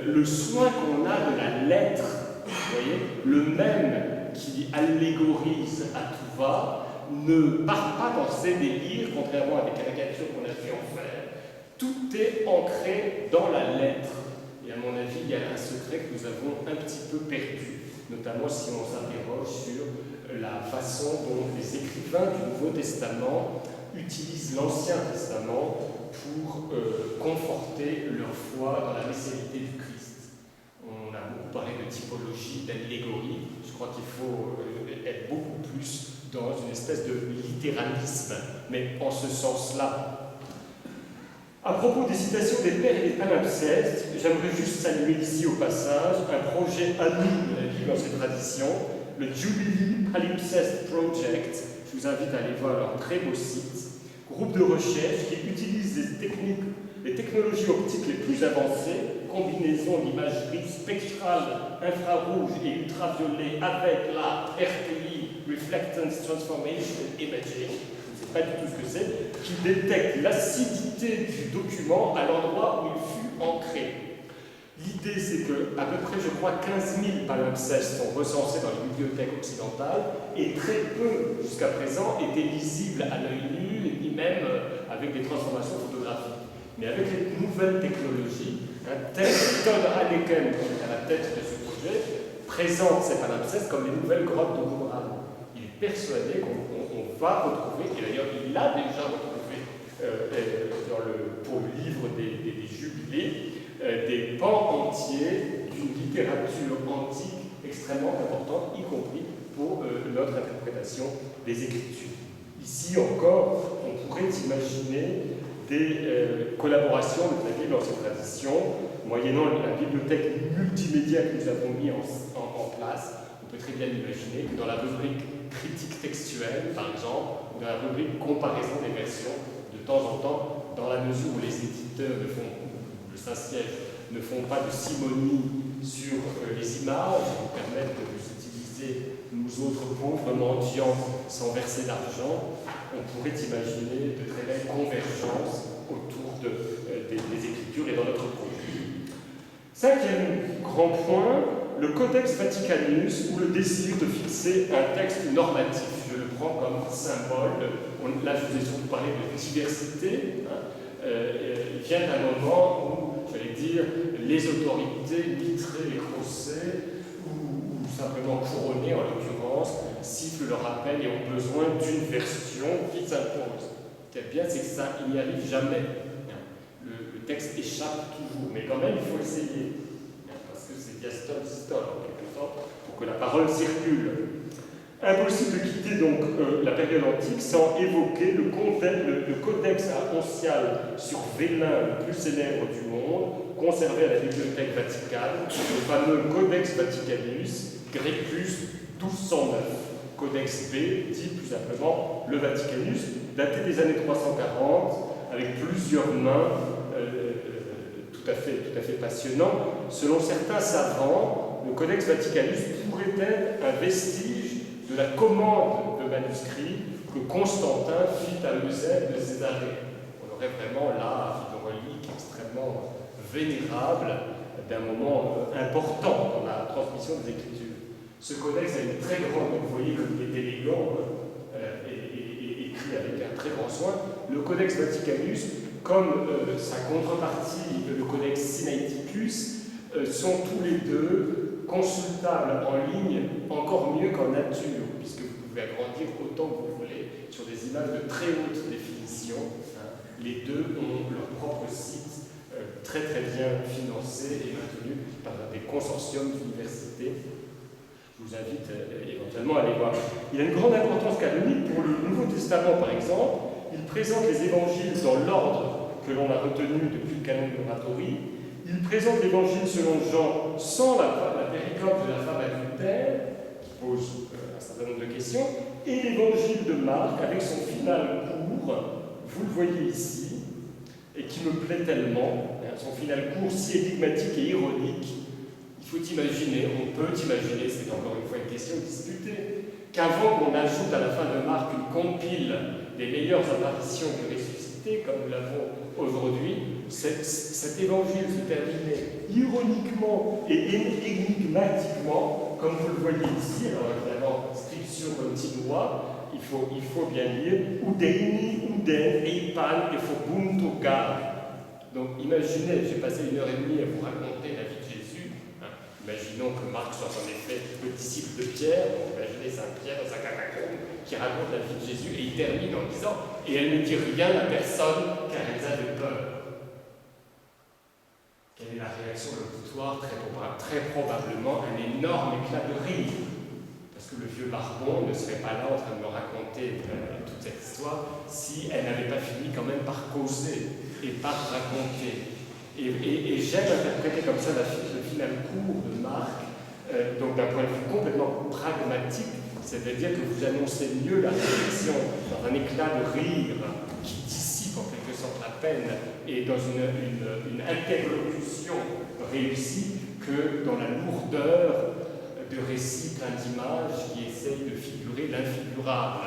le soin qu'on a de la lettre, vous voyez, le même qui allégorise à tout va, ne part pas dans ses délires, contrairement à des caricatures qu'on a pu en faire. Tout est ancré dans la lettre. Et à mon avis, il y a un secret que nous avons un petit peu perdu, notamment si on s'interroge sur la façon dont les écrivains du Nouveau Testament utilisent l'Ancien Testament pour conforter leur foi dans la messianité du Christ. On a beaucoup parlé de typologie, d'allégorie. Je crois qu'il faut être beaucoup plus dans une espèce de littéralisme, mais en ce sens-là. À propos des citations des pères et des palimpsestes, j'aimerais juste saluer ici au passage un projet ami de la Bible dans cette tradition, le Jubilee Palimpsest Project. Je vous invite à aller voir leur très beau site. Groupe de recherche qui utilise les technologies optiques les plus avancées, combinaison d'imagerie spectrale, infrarouge et ultraviolet avec la RTI, Reflectance Transformation Imaging, je ne sais pas du tout ce que c'est, qui détecte l'acidité du document à l'endroit où il fut ancré. L'idée, c'est qu'à peu près, je crois, 15 000 palimpsestes sont recensés dans les bibliothèques occidentales et très peu, jusqu'à présent, étaient lisibles à l'œil nu, ni même avec des transformations photographiques. Mais avec les nouvelles technologies, un tel Todd Heineken, qui est à la tête de ce projet, présente ces palimpsestes comme les nouvelles grottes de Qumran. Il est persuadé qu'on va retrouver, et d'ailleurs il l'a déjà retrouvé pour le livre des jubilés, des pans entiers d'une littérature antique extrêmement importante, y compris pour notre interprétation des Écritures. Ici encore, on pourrait imaginer des collaborations de la Bible dans cette tradition, moyennant la bibliothèque multimédia que nous avons mis en place. On peut très bien imaginer que dans la rubrique critique textuelle, par exemple, ou dans la rubrique comparaison des versions, de temps en temps, dans la mesure où les éditeurs le Saint-Siège ne font pas de simonie sur les images, qui nous permettent de nous utiliser, nous autres pauvres mendiants, sans verser d'argent, on pourrait imaginer de très belles convergences autour des Écritures et dans notre projet. Cinquième grand point, le Codex Vaticanus, ou le désir de fixer un texte normatif. Je le prends comme symbole. Là, je vous ai surtout parlé de diversité. Il vient d'un moment où, j'allais dire, les autorités, litrées et crossées, ou simplement couronnées en l'occurrence, sifflent leur appel et ont besoin d'une version qui s'impose. Ce qui est bien, c'est que ça, il n'y arrive jamais. Le texte échappe toujours, mais quand même, il faut essayer. Parce que c'est diastole-systole, en quelque sorte, pour que la parole circule. Impossible de quitter donc la période antique sans évoquer le codex oncial sur vélin le plus célèbre du monde, conservé à la Bibliothèque Vaticane, le fameux Codex Vaticanus, Grecus 1209. Codex B, dit plus simplement le Vaticanus, daté des années 340, avec plusieurs mains, tout à fait passionnant. Selon certains savants, le Codex Vaticanus pourrait être un vestige de la commande de manuscrits que Constantin fit à Eusèbe de Césarée. On aurait vraiment là une relique extrêmement vénérable d'un moment important dans la transmission des Écritures. Ce codex a une très grande, vous voyez comme il est élégant et écrit avec un très grand soin. Le Codex Vaticanus, comme sa contrepartie, le Codex Sinaiticus, sont tous les deux consultables en ligne encore mieux qu'en nature, puisque vous pouvez agrandir autant que vous voulez sur des images de très haute définition. Les deux ont leur propre site très très bien financé et maintenu par des consortiums d'universités. Je vous invite éventuellement à aller voir. Il a une grande importance canonique pour le Nouveau Testament, par exemple. Il présente les évangiles dans l'ordre que l'on a retenu depuis le canon de l'oratorie. Il présente l'évangile selon Jean sans la péricope de la femme adultère, qui pose un certain nombre de questions, et l'évangile de Marc avec son final court, vous le voyez ici, et qui me plaît tellement, son final court si énigmatique et ironique. Il faut imaginer, on peut imaginer, c'est encore une fois une question disputée, qu'avant qu'on ajoute à la fin de Marc une compile des meilleures apparitions du ressuscité, comme nous l'avons aujourd'hui, cet évangile se terminait ironiquement et énigmatiquement, comme vous le voyez ici. Alors évidemment, scriptio continua, il faut bien lire Udeini, Uden, Eipan, Ephobunto Gar. Donc imaginez, j'ai passé 1h30 à vous raconter la vie de Jésus. Imaginons que Marc soit en effet le disciple de Pierre, donc imaginez Saint Pierre dans sa catacombe qui raconte la vie de Jésus et il termine en disant « Et elle ne dit rien à personne car elles avaient peur ». Quelle est la réaction de l'auditoire? Très probablement un énorme éclat de rire. Parce que le vieux Barbon ne serait pas là en train de me raconter toute cette histoire si elle n'avait pas fini quand même par causer et par raconter. Et j'aime interpréter comme ça le final court de Marc, donc d'un point de vue complètement pragmatique, c'est-à-dire que vous annoncez mieux la réflexion dans un éclat de rire qui dissipe en quelque sorte la peine et dans une interlocution réussie que dans la lourdeur de récits pleins d'images qui essayent de figurer l'infigurable.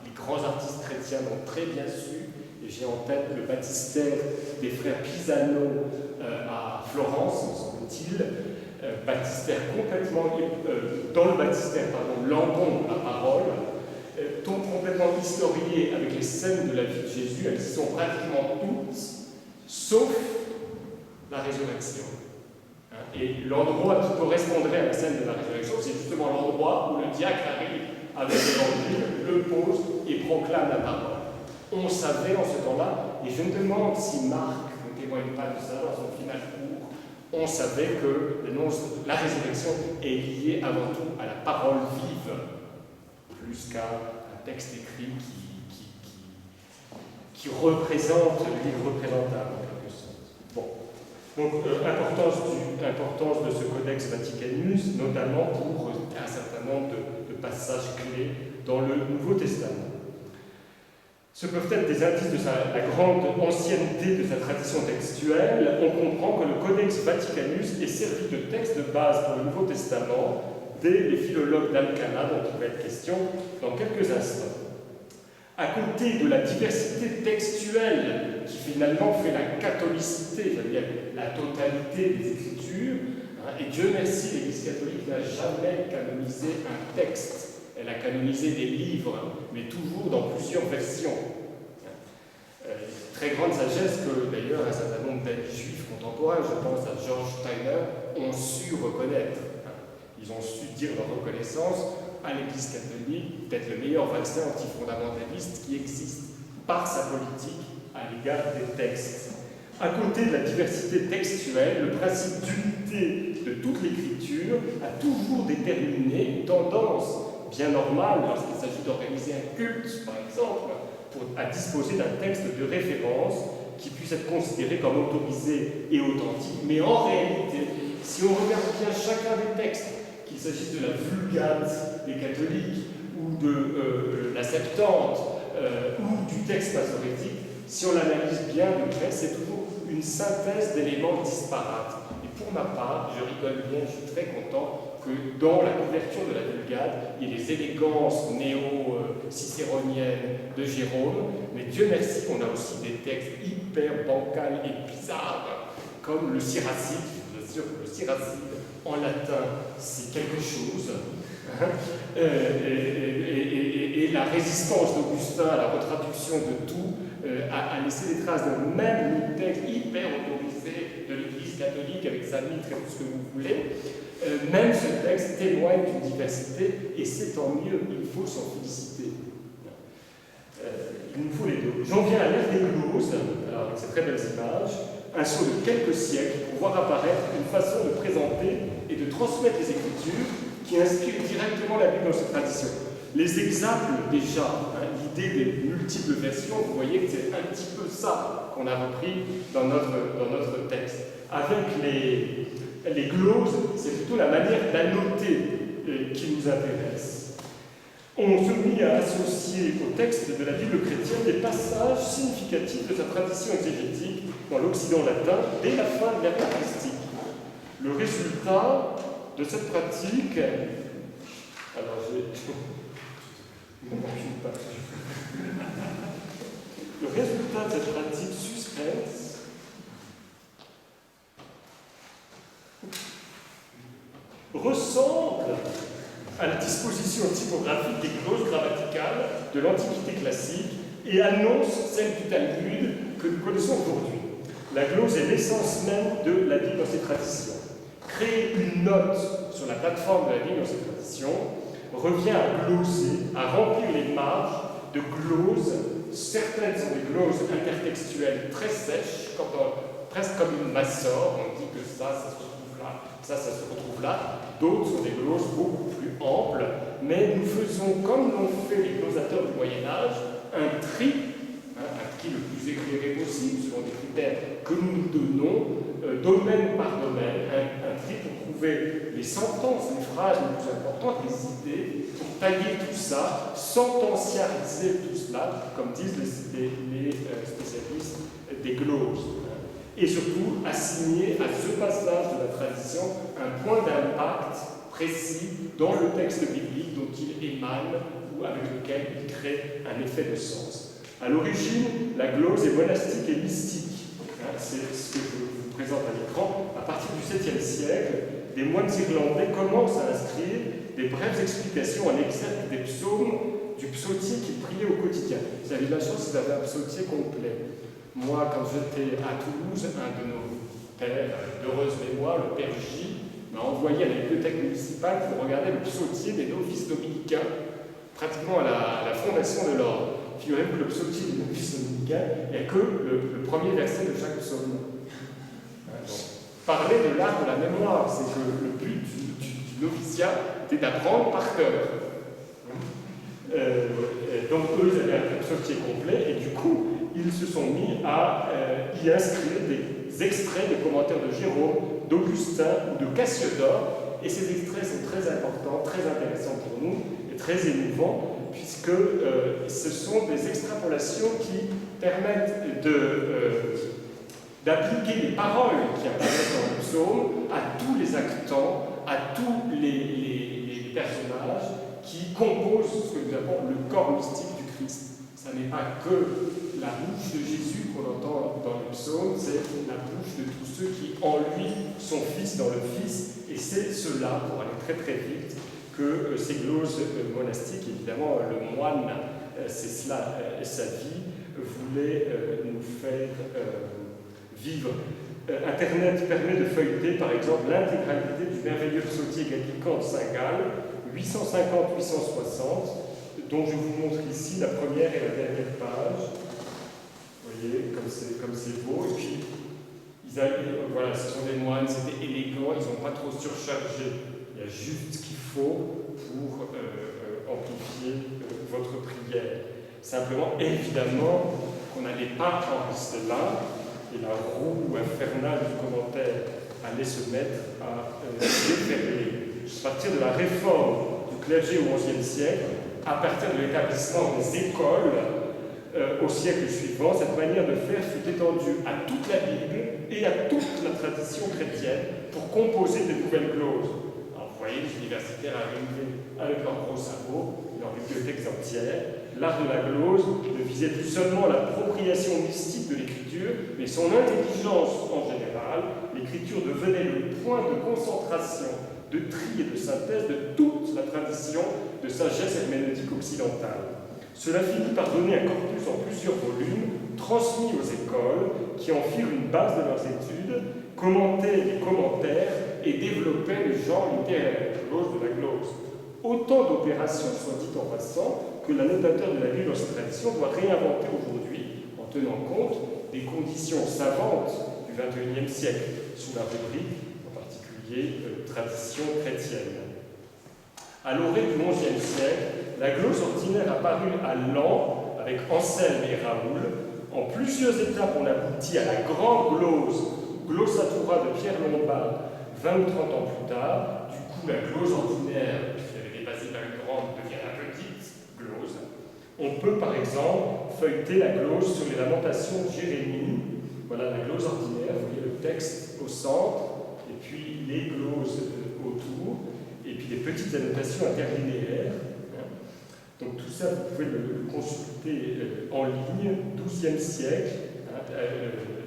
Les grands artistes chrétiens l'ont très bien su, et j'ai en tête le baptistère des frères Pisano à Florence, me semble-t-il, baptistère complètement, dans le baptistère, Landon, la parole, complètement historié avec les scènes de la vie de Jésus, elles y sont pratiquement toutes, sauf la résurrection. Et l'endroit qui correspondrait à la scène de la résurrection, c'est justement l'endroit où le diacre arrive avec l'évangile, le pose et proclame la parole. On savait en ce temps-là, et je me demande si Marc ne témoigne pas de ça dans son final court, on savait que la résurrection est liée avant tout à la parole vive, plus qu'à un texte écrit qui représente l'irreprésentable en quelque sorte. Bon. Donc, importance de ce Codex Vaticanus, notamment pour un certain nombre de passages clés dans le Nouveau Testament. Ce peuvent être des indices de la grande ancienneté de sa tradition textuelle. On comprend que le Codex Vaticanus est servi de texte de base pour le Nouveau Testament dès les philologues d'Alcana, dont il va être question dans quelques instants. À côté de la diversité textuelle qui finalement fait la catholicité, c'est-à-dire la totalité des Écritures, et Dieu merci, l'Église catholique n'a jamais canonisé un texte. Elle a canonisé des livres, mais toujours dans plusieurs versions. Très grande sagesse que d'ailleurs un certain nombre d'amis juifs contemporains, je pense à George Steiner, ont su reconnaître. Ils ont su dire leur reconnaissance à l'Église catholique, peut-être le meilleur vaccin antifondamentaliste qui existe par sa politique à l'égard des textes. À côté de la diversité textuelle, le principe d'unité de toute l'écriture a toujours déterminé une tendance bien normale lorsqu'il s'agit d'organiser un culte, par exemple, à disposer d'un texte de référence qui puisse être considéré comme autorisé et authentique. Mais en réalité, si on regarde bien chacun des textes, qu'il s'agisse de la Vulgate des catholiques ou de la Septante ou du texte masorétique, si on l'analyse bien de près, c'est toujours une synthèse d'éléments disparates. Et pour ma part, je rigole bien, je suis très content que dans la couverture de la Vulgate, il y ait les élégances néo-cicéroniennes de Jérôme, mais Dieu merci qu'on a aussi des textes hyper bancals et bizarres, comme le Siracide. Je vous assure que le Siracide, en latin, c'est quelque chose. Et la résistance d'Augustin à la retraduction de tout a laissé des traces. Donc même le texte hyper autorisé de l'Église catholique avec sa mitre et tout ce que vous voulez, même ce texte témoigne d'une diversité, et c'est tant mieux, il faut s'en féliciter. Il nous faut les deux. J'en viens à l'ère des gloses, alors avec ces très belles images, un saut de quelques siècles pour voir apparaître une façon de présenter et de transmettre les Écritures qui inspire directement la Bible dans cette tradition. Les exemples, déjà, l'idée des multiples versions, vous voyez que c'est un petit peu ça qu'on a repris dans notre texte. Avec les gloses, c'est plutôt la manière d'annoter qui nous intéresse. On se mit à associer au texte de la Bible chrétienne des passages significatifs de sa tradition exégétique dans l'Occident latin dès la fin de l'ère patristique. Le résultat de cette pratique, alors le résultat de cette pratique suspense ressemble à la disposition typographique des gloses grammaticales de l'Antiquité classique et annonce celle du Talmud que nous connaissons aujourd'hui. La glose est l'essence même de la Bible dans ses traditions. Créer une note sur la plateforme de la Bible dans ses traditions revient à gloser, à remplir les marges de gloses. Certaines sont des gloses intertextuelles très sèches, presque comme une massore. On dit que ça se retrouve là, ça se retrouve là. D'autres sont des gloses beaucoup plus amples, mais nous faisons, comme l'ont fait les glosateurs du Moyen-Âge, un tri le plus éclairé possible, selon des critères que nous nous donnons, domaine par domaine, un tri pour trouver les sentences, les phrases les plus importantes, les idées, pour tailler tout ça, sentenciariser tout cela, comme disent les spécialistes des gloses. Et surtout, assigner à ce passage de la tradition un point d'impact précis dans le texte biblique dont il émane ou avec lequel il crée un effet de sens. À l'origine, la glose est monastique et mystique. C'est ce que je vous présente à l'écran. À partir du 7e siècle, des moines irlandais commencent à inscrire des brèves explications en exergue des psaumes du psautier qu'ils priaient au quotidien. Vous avez de la chance, vous avez un psautier complet. Moi, quand j'étais à Toulouse, un de nos pères d'heureuse mémoire, le père J, m'a envoyé à la bibliothèque municipale pour regarder le psautier des novices dominicains, pratiquement à la fondation de l'ordre. Figurez-vous que le psautier des novices dominicains n'est que le premier verset de chaque psaume. Parler de l'art de la mémoire, c'est que le but du noviciat était d'apprendre par cœur. Donc eux, ils avaient un psautier complet, et du coup, ils se sont mis à y inscrire des extraits des commentaires de Jérôme, d'Augustin ou de Cassiodore, et ces extraits sont très importants, très intéressants pour nous, et très émouvants, puisque ce sont des extrapolations qui permettent d'appliquer les paroles qui apparaissent dans le psaume à tous les actants, à tous les personnages qui composent ce que nous appelons le corps mystique du Christ. Ça n'est pas que la bouche de Jésus qu'on entend dans le psaume, c'est la bouche de tous ceux qui en lui sont fils dans le Fils, et c'est cela, pour aller très très vite, que ces gloses monastiques, évidemment le moine, c'est cela sa vie, voulait nous faire vivre. Internet permet de feuilleter par exemple l'intégralité du merveilleux psautier gallican de Saint-Gall, 850-860, dont je vous montre ici la première et la dernière page. Vous voyez, comme c'est beau. Et puis, voilà, ce sont des moines, c'était élégant, ils n'ont pas trop surchargé. Il y a juste ce qu'il faut pour amplifier votre prière. Simplement, évidemment, qu'on n'allait pas en rester là, et la roue infernale du commentaire allait se mettre à déferler. À partir de la réforme du clergé au XIe siècle, à partir de l'établissement des écoles, au siècle suivant, cette manière de faire fut étendue à toute la Bible et à toute la tradition chrétienne pour composer de nouvelles gloses. Alors, vous voyez, les universitaires arrivaient avec leurs gros sabots, leurs bibliothèques entières. L'art de la glose ne visait plus seulement l'appropriation mystique de l'écriture, mais son intelligence en général. L'écriture devenait le point de concentration, de tri et de synthèse de toute la tradition de sagesse herméneutique occidentale. Cela finit par donner un corpus en plusieurs volumes, transmis aux écoles, qui en firent une base de leurs études, commentaient les commentaires et développaient le genre littéraire, glose de la glose. Autant d'opérations, soit dit en passant, que l'annotateur de la Bible dans cette tradition doit réinventer aujourd'hui, en tenant compte des conditions savantes du XXIe siècle, sous la rubrique, en particulier, tradition chrétienne. À l'orée du XIe siècle, la glose ordinaire apparut à Laon avec Anselme et Raoul. En plusieurs étapes, on aboutit à la grande glose, glossatura de Pierre Lombard, 20 ou 30 ans plus tard. Du coup, la glose ordinaire, qui avait dépassé par une grande, devient la petite glose. On peut, par exemple, feuilleter la glose sur les lamentations de Jérémie. Voilà la glose ordinaire, vous voyez le texte au centre, et puis les gloses autour, et puis des petites annotations interlinéaires. Donc tout ça, vous pouvez le consulter en ligne, 12e siècle.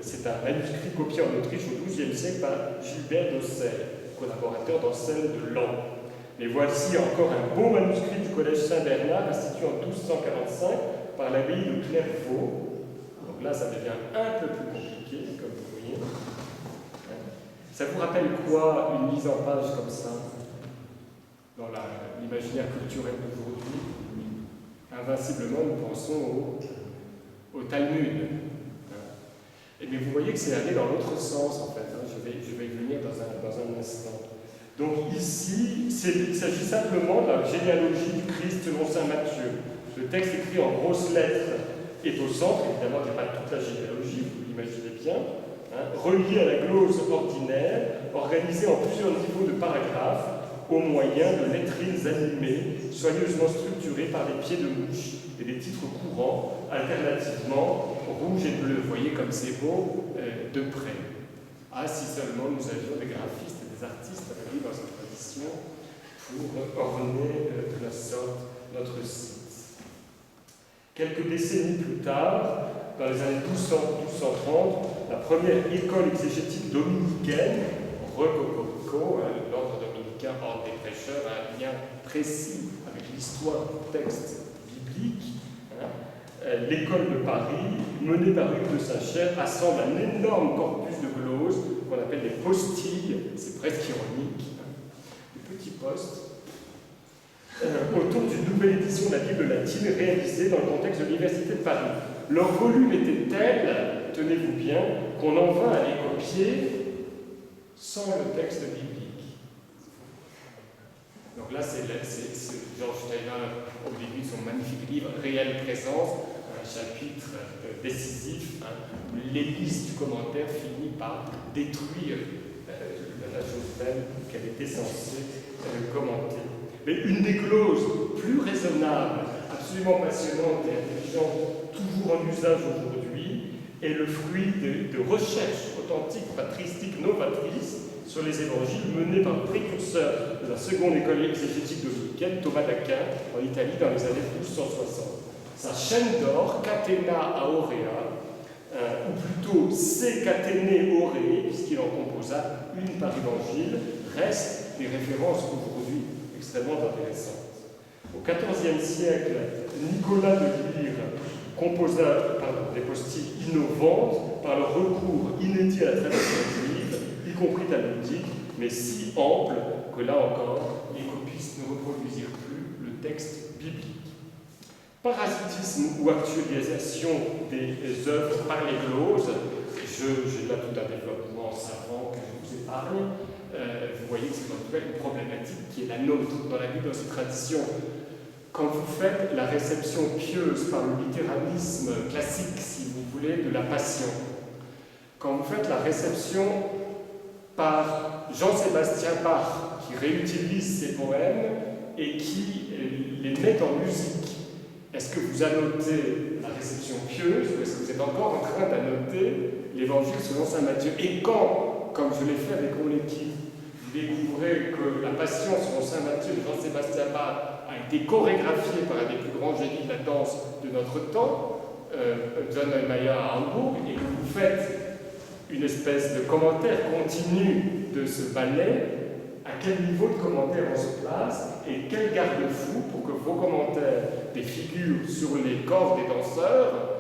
C'est un manuscrit copié en Autriche au 12e siècle par Gilbert d'Auxerre, collaborateur d'Anselme de Laon. Mais voici encore un beau manuscrit du Collège Saint-Bernard, institué en 1245 par l'abbaye de Clairvaux. Donc là, ça devient un peu plus compliqué, comme vous voyez. Ça vous rappelle quoi, une mise en page comme ça, dans l'imaginaire culturel d'aujourd'hui? Invinciblement, nous pensons au Talmud. Mais vous voyez que c'est allé dans l'autre sens, en fait. Je vais y venir dans un instant. Donc ici, il s'agit simplement de la généalogie du Christ selon saint Matthieu. Le texte écrit en grosses lettres est au centre, évidemment, il n'y a pas toute la généalogie, vous l'imaginez bien, relié à la glose ordinaire, organisée en plusieurs niveaux de paragraphes, au moyen de lettrines animées, soigneusement structurées par des pieds de mouche et des titres courants, alternativement rouge et bleu. Vous voyez comme c'est beau de près. Ah, si seulement nous avions des graphistes et des artistes à la dans cette tradition pour orner de la sorte notre site. Quelques décennies plus tard, dans les années 1230, la première école exégétique dominicaine, Recocorico, l'ordre dominicain, ordre des prêcheurs, a un lien précis avec l'histoire du texte biblique. L'école de Paris, menée par Hugues de Saint-Cher, assemble un énorme corpus de gloses qu'on appelle des postilles, c'est presque ironique, des petits postes, autour d'une nouvelle édition de la Bible latine réalisée dans le contexte de l'Université de Paris. Leur volume était tel, tenez-vous bien, qu'on en vint à les copier sans le texte biblique. Donc là, c'est Georges Steiner, au début de son magnifique livre « Réelle présence », un chapitre décisif, où l'hélice du commentaire finit par détruire la chose même qu'elle était censée commenter. Mais une des gloses plus raisonnables, absolument passionnante et intelligente, toujours en usage aujourd'hui, est le fruit de recherches authentiques, patristiques, novatrices sur les évangiles menées par le précurseur de la seconde école exégétique dominicaine, Thomas d'Aquin, en Italie dans les années 1260. Sa chaîne d'or, Catena Aurea, ou plutôt C. Catene Aurea, puisqu'il en composa une par évangile, reste des références aujourd'hui extrêmement intéressantes. Au XIVe siècle, Nicolas de Lyre composa des postilles innovantes par leur recours inédit à la tradition juive, y compris talmudique, mais si ample que là encore, les copistes ne reproduisirent plus le texte biblique. Parasitisme ou actualisation des œuvres par les gloses, j'ai là tout un développement savant que je vous épargne. Vous voyez que c'est en tout cas une problématique qui est la nôtre dans la Bible, dans cette tradition. Quand vous faites la réception pieuse par le littéralisme classique, si vous voulez, de la Passion, quand vous faites la réception par Jean-Sébastien Bach, qui réutilise ses poèmes et qui les met en musique, est-ce que vous annotez la réception pieuse ou est-ce que vous êtes encore en train d'annoter l'évangile selon saint Matthieu? Et quand, comme je l'ai fait avec mon équipe, vous découvrez que la passion selon saint Matthieu de Jean-Sébastien Bach a été chorégraphiée par un des plus grands génies de la danse de notre temps, John Neumeier à Hambourg, et que vous faites une espèce de commentaire continu de ce ballet, à quel niveau de commentaire on se place et quel garde-fou pour que vos commentaires des figures sur les corps des danseurs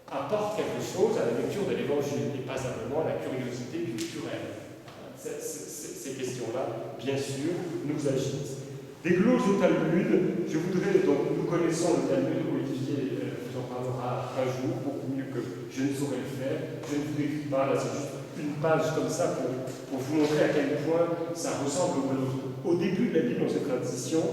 apportent quelque chose à la lecture de l'Évangile et pas simplement à la curiosité culturelle. Ces questions-là, bien sûr, nous agitent. Des gloses au Talmud, je voudrais, donc nous connaissons le Talmud, Olivier vous en parlera un jour, beaucoup mieux que je ne saurais le faire. Je ne vous décris pas, là c'est juste une page comme ça pour vous montrer à quel point ça ressemble au glose. Au début de la Bible, dans cette tradition,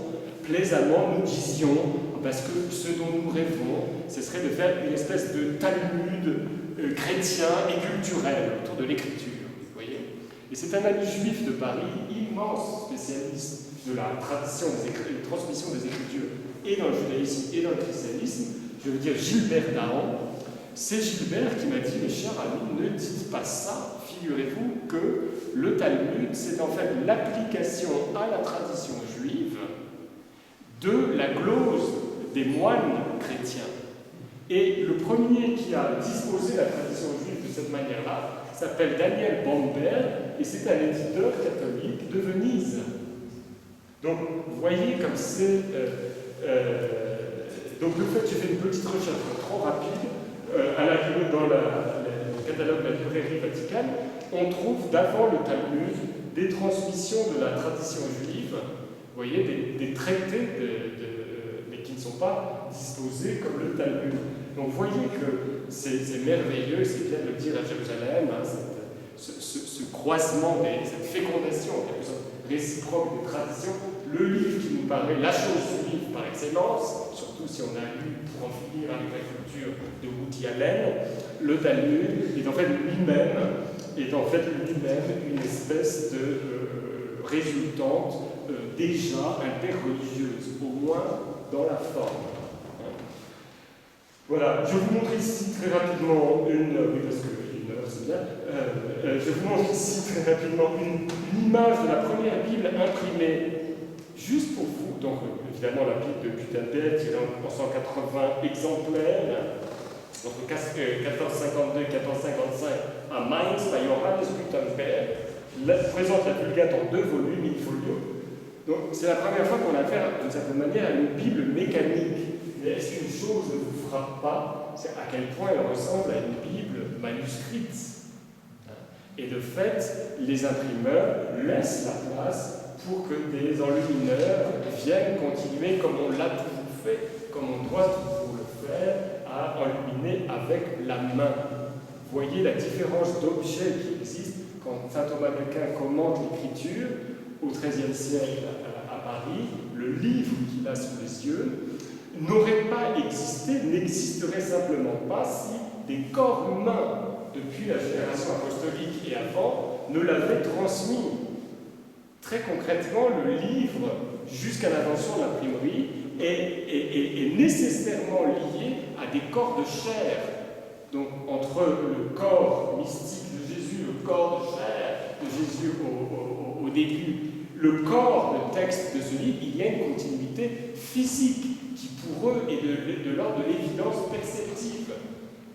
plaisamment, nous disions, parce que ce dont nous rêvons, ce serait de faire une espèce de Talmud chrétien et culturel autour de l'écriture. Vous voyez? Et c'est un ami juif de Paris, immense spécialiste de la tradition des transmission des Écritures, et dans le judaïsme et dans le christianisme, je veux dire Gilbert Dahan. C'est Gilbert qui m'a dit, mes chers amis, ne dites pas ça, figurez-vous que le Talmud, c'est en fait l'application à la tradition juive de la glose des moines chrétiens. Et le premier qui a disposé la tradition juive de cette manière-là s'appelle Daniel Bomberg, et c'est un éditeur catholique de Venise. Donc, vous voyez comme c'est... donc, le fait que j'ai fait une petite recherche trop rapide, dans le catalogue de la librairie Vaticane, on trouve d'avant le Talmud des transmissions de la tradition juive, vous voyez, des traités, mais qui ne sont pas disposés comme le Talmud. Donc, vous voyez que c'est merveilleux, c'est bien de le dire à Jérusalem, hein, ce croisement, cette fécondation, en quelque sorte, réciproque des traditions. Le livre qui nous paraît la chose juive par excellence, surtout si on a lu, pour en finir avec la culture de Woody Allen, le Talmud est en fait lui-même une espèce de résultante déjà interreligieuse, au moins dans la forme. Voilà, je vous montre ici très rapidement oui, parce que une heure c'est bien, je vous montre ici très rapidement une image de la première Bible imprimée juste pour vous. Donc, évidemment, la Bible de Gutenberg, qui est en 180 exemplaires, entre 1452 et 1455, à Mainz, par Johannes Gutenberg, présente la Vulgate en 2 volumes, in folio. Donc, c'est la première fois qu'on a affaire, d'une certaine manière, à une Bible mécanique. Mais est-ce qu'une chose ne vous frappe pas? C'est à quel point elle ressemble à une Bible manuscrite. Et de fait, les imprimeurs laissent la place pour que des enlumineurs viennent continuer comme on l'a toujours fait, comme on doit toujours le faire, à enluminer avec la main. Vous voyez la différence d'objets qui existe quand saint Thomas d'Aquin commente l'écriture au XIIIe siècle à Paris. Le livre qu'il a sous les yeux n'aurait pas existé, n'existerait simplement pas si des corps humains, depuis la génération apostolique et avant, ne l'avaient transmis. Très concrètement, le livre, jusqu'à l'invention de l'imprimerie, est nécessairement lié à des corps de chair. Donc, entre le corps mystique de Jésus, le corps de chair de Jésus au début, le corps, le texte de ce livre, il y a une continuité physique qui, pour eux, est de l'ordre de l'évidence perceptive.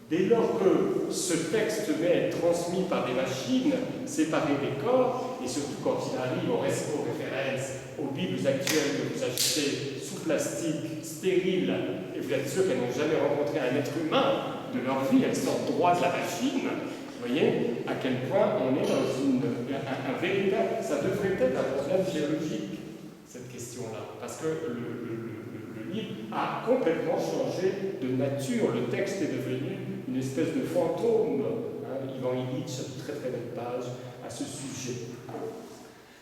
Dès lors que ce texte met à être transmis par des machines séparées des corps, et surtout quand il arrive aux références, aux Bibles actuelles que vous achetez sous plastique, stériles, et vous êtes sûr qu'elles n'ont jamais rencontré un être humain de leur vie, elles sortent droit de la machine, vous voyez à quel point on est dans un véritable... Ça devrait être un problème géologique, cette question-là, parce que le livre a complètement changé de nature. Le texte est devenu une espèce de fantôme. Ivan Illich a de très très belles pages à ce sujet.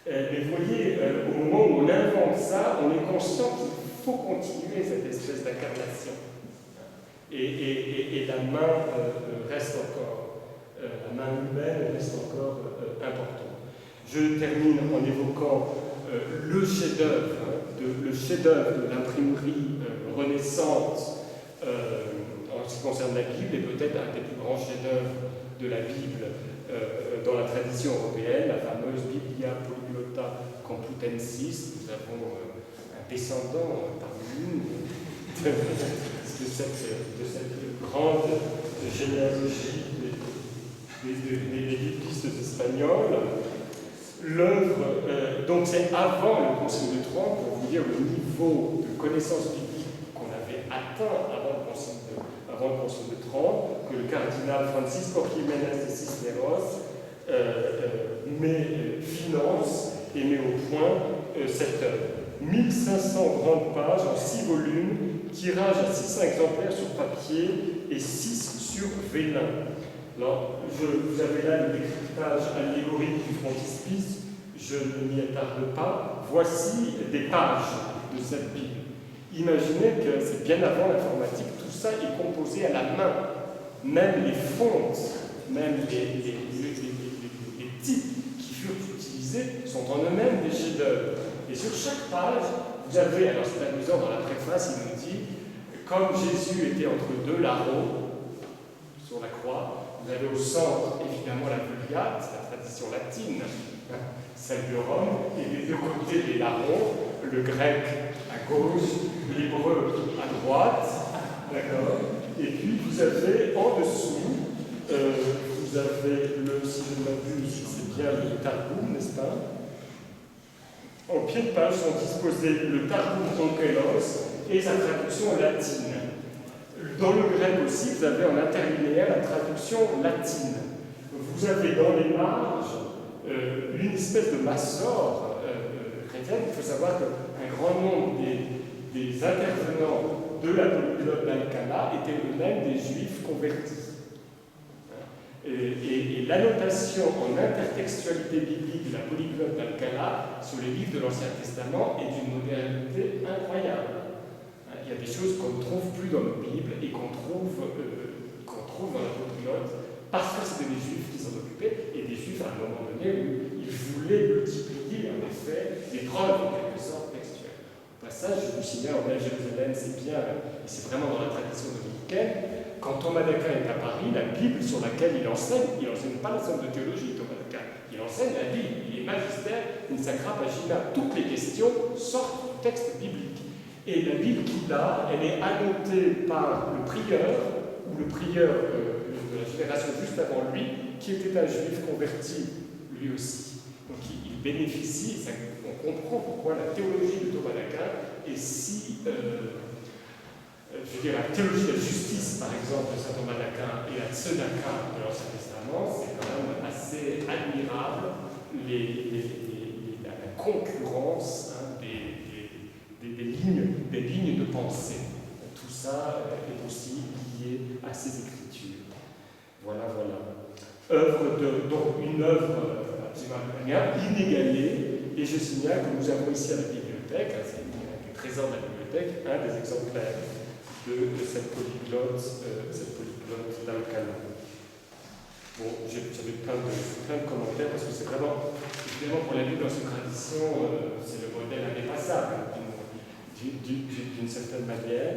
Mais vous voyez, au moment où on invente ça, on est conscient qu'il faut continuer cette espèce d'incarnation. Et la main reste encore, la main humaine reste encore importante. Je termine en évoquant le chef-d'œuvre de l'imprimerie renaissante en ce qui concerne la Bible, est peut-être un des plus grands chefs-d'œuvre de la Bible dans la tradition européenne, la fameuse Biblia Polyglotta Complutensis. Nous avons un descendant parmi nous de cette grande généalogie des biblistes espagnols. L'œuvre, donc c'est avant le Concile de Trente, pour vous dire le niveau de connaissance biblique qu'on avait atteint avant le Concile de Trente, que le cardinal Francisco Jiménez de Cisneros finance et met au point cette œuvre. 1500 grandes pages en 6 volumes, tirage à 600 exemplaires sur papier et 6 sur vélin. Alors, vous avez là le décryptage allégorique du frontispice, je ne m'y attarde pas. Voici des pages de cette Bible. Imaginez que c'est bien avant l'informatique, tout ça est composé à la main. Même les fontes, même les types qui furent utilisés sont en eux-mêmes des chefs-d'œuvre. Et sur chaque page, vous avez, alors c'est amusant, dans la préface, il nous dit, comme Jésus était entre deux larrons, sur la croix, vous avez au centre, évidemment, la Vulgate, la tradition latine, celle de Rome, et des deux côtés, les larrons, le grec à gauche, l'hébreu à droite, d'accord. Et puis, vous avez en dessous, vous avez si je ne m'abuse, c'est bien le Targum, n'est-ce pas? En pied de page sont disposés le Targum Onkelos et sa traduction latine. Dans le grec aussi, vous avez en interlinéaire la traduction latine. Vous avez dans les marges une espèce de massor chrétienne. Il faut savoir qu'un grand nombre des intervenants de la polyglotte d'Alcala étaient eux-mêmes des juifs convertis. Et l'annotation en intertextualité biblique de la polyglotte d'Alcala sur les livres de l'Ancien Testament est d'une modernité incroyable. Il y a des choses qu'on ne trouve plus dans nos Bibles et qu'on trouve dans la polyglotte parce que c'était des Juifs qui s'en occupaient et des Juifs à un moment donné où ils voulaient multiplier en effet des preuves en quelque sorte textuelles. Au passage, je vous signale, en Jérusalem, c'est bien, et c'est vraiment dans la tradition dominicaine. Quand Thomas d'Aquin est à Paris, la Bible sur laquelle il enseigne pas la somme de théologie, Thomas d'Aquin, il enseigne la Bible, il est magistère in sacra pagina. Toutes les questions sortent du texte biblique. Et la Bible qu'il a, elle est annotée par le prieur, ou le prieur de la génération juste avant lui, qui était un juif converti, lui aussi. Donc il bénéficie, on comprend pourquoi la théologie de Thomas d'Aquin est si... je veux dire, la théologie de la justice, par exemple, de saint Thomas d'Aquin et la tzedaka de l'Ancien Testament, c'est quand même assez admirable la concurrence des lignes de pensée. Tout ça est aussi lié à ces écritures. Voilà. Donc une œuvre absolument inégalée, et je signale que nous avons ici à la bibliothèque, c'est un trésor de la bibliothèque, un des exemplaires de cette polyglotte d'Alcala. Bon, j'avais plein de commentaires parce que c'est vraiment, évidemment, pour la Bible dans cette tradition, c'est le modèle indépassable d'une certaine manière.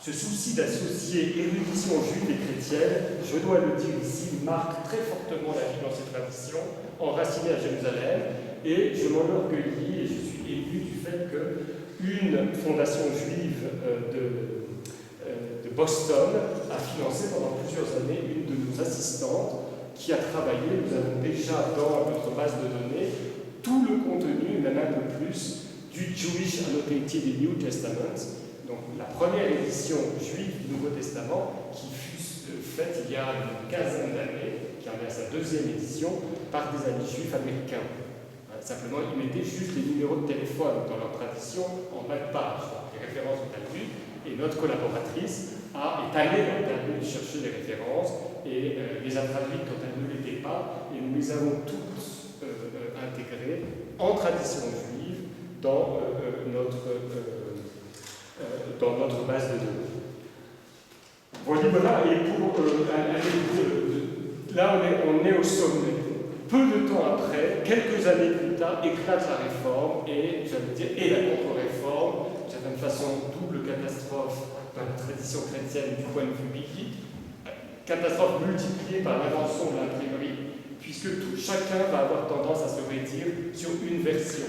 Ce souci d'associer érudition juive et chrétienne, je dois le dire ici, marque très fortement la vie dans ces traditions, enracinée à Jérusalem, et je m'enorgueillis et je suis élu du fait qu'une fondation juive de Boston a financé pendant plusieurs années une de nos assistantes qui a travaillé, nous avons déjà dans notre base de données tout le contenu, même un peu plus, du Jewish Annotated New Testament, donc la première édition juive du Nouveau Testament qui fut faite il y a une quinzaine d'années, qui en est à sa deuxième édition, par des amis juifs américains. Simplement, ils mettaient juste les numéros de téléphone dans leur tradition en bas de page, donc les références au Talmud, et notre collaboratrice est allée dans le Talmud chercher les références et les a traduites quand elles ne l'étaient pas, et nous les avons toutes intégrées en tradition juive dans notre base de données. Voilà, et pour là on est au sommet. Peu de temps après, quelques années plus tard, éclate la réforme et, j'allais dire, et la contre-réforme, d'une certaine façon, double catastrophe dans la tradition chrétienne du point de vue biblique, catastrophe multipliée par l'invention de l'imprimerie, puisque chacun va avoir tendance à se rédire sur une version.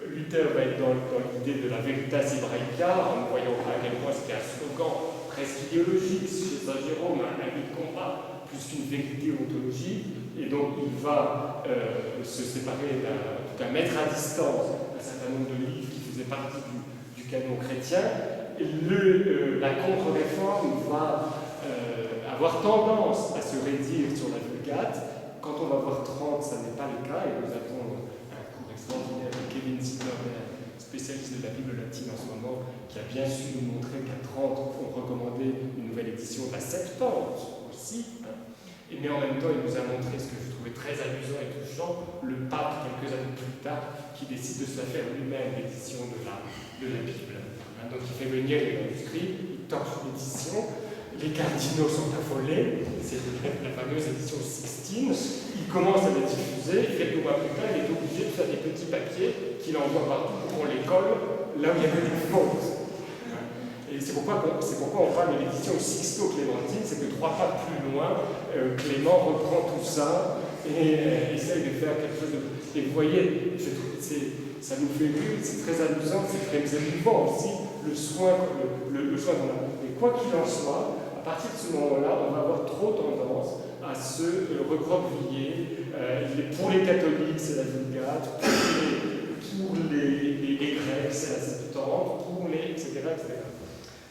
Luther va être dans l'idée de la veritas hebraica, en voyant à quel point c'était un slogan presque idéologique chez Saint Jérôme, un but de combat, plus qu'une vérité ontologique, et donc il va se séparer, en tout cas mettre à distance un certain nombre de livres qui faisaient partie du canon chrétien. Et la contre-réforme va avoir tendance à se rédire sur la Vulgate. Quand on va voir 30, ça n'est pas le cas, et nous avons un cours extraordinaire de Kevin Zimmerman, spécialiste de la Bible latine en ce moment, qui a bien su nous montrer qu'à 30, on recommandait une nouvelle édition de la Septante aussi. Mais en même temps, il nous a montré ce que je trouvais très amusant et touchant, le pape, quelques années plus tard, qui décide de se la faire lui-même, l'édition de la Bible. Donc il fait venir les manuscrits, il torche l'édition, les cardinaux sont affolés, c'est la fameuse édition Sixtine, il commence à la diffuser, et quelques mois plus tard, il est obligé de faire des petits papiers qu'il envoie partout pour qu'on les colle là où il y avait des fautes. Et c'est pourquoi on parle de l'édition Sixto-Clémentine, c'est que 3 pas plus loin, Clément reprend tout ça et essaye de faire quelque chose de... Et vous voyez, je trouve que ça nous fait rire, c'est très amusant, c'est très émouvant aussi, le soin qu'on a. Et quoi qu'il en soit, à partir de ce moment-là, on va avoir trop tendance à se recroqueviller. Pour les catholiques, c'est la Vulgate, pour les Grecs, c'est la Septante, etc.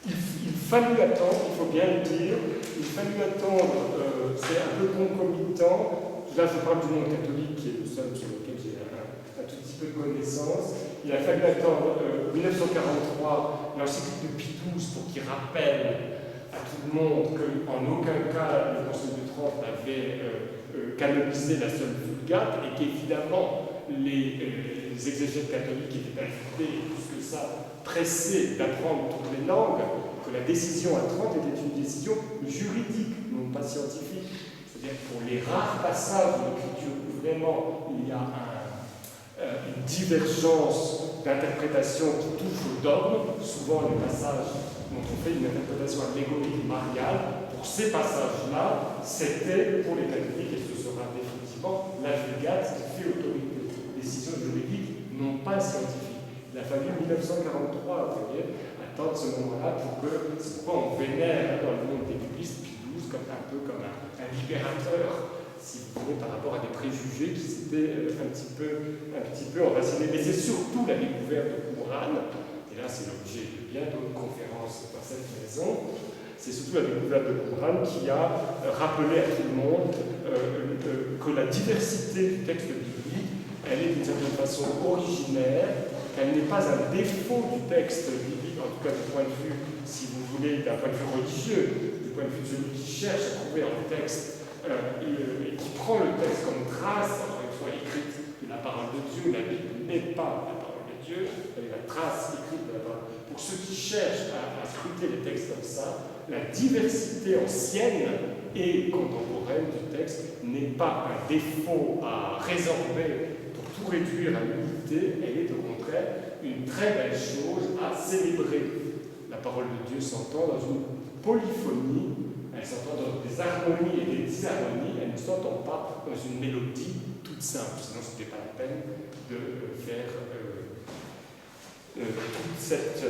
Il fallut attendre, il faut bien le dire, il fallut attendre, c'est un peu concomitant, là je parle du monde catholique qui est le seul sur lequel j'ai un tout petit peu de connaissance, il a fallu attendre 1943, l'encyclique de Pie XII pour qu'il rappelle à tout le monde qu'en aucun cas le Concile de Trente n'avait canonisé la seule Vulgate et qu'évidemment les exégètes catholiques étaient invités, plus que ça, pressés d'apprendre toutes les langues, que la décision à Trente était une décision juridique, non pas scientifique. C'est-à-dire que pour les rares passages de l'écriture où vraiment il y a une divergence d'interprétation qui touche au dogme, souvent les passages dont on fait une interprétation allégorique mariale, pour ces passages-là, c'était pour les catholiques, et ce sera définitivement la Vulgate qui fait autorité. Décisions juridiques non pas scientifiques. Il a fallu 1943, vous voyez, attendre ce moment-là pour que, c'est pourquoi on vénère dans le monde des biblistes Pie XII comme un peu comme un libérateur, si vous voulez, par rapport à des préjugés qui s'étaient un petit peu enracinés. Mais c'est surtout la découverte de Qumran, et là c'est l'objet de bien d'autres conférences dans cette maison, c'est surtout la découverte de Qumran qui a rappelé à tout le monde que la diversité du texte biblique, elle est d'une certaine façon originaire, qu'elle n'est pas un défaut du texte biblique, en tout cas du point de vue, si vous voulez, d'un point de vue religieux, du point de vue de celui qui cherche à trouver un texte et qui prend le texte comme trace, encore une fois, écrite de la parole de Dieu. La Bible n'est pas la parole de Dieu, elle est la trace écrite de la parole. Pour ceux qui cherchent à scruter les textes comme ça, la diversité ancienne et contemporaine du texte n'est pas un défaut à résorber pour réduire à l'unité, elle est au contraire une très belle chose à célébrer. La parole de Dieu s'entend dans une polyphonie, elle s'entend dans des harmonies et des disharmonies, elle ne s'entend pas dans une mélodie toute simple, sinon ce n'était pas la peine de faire toute cette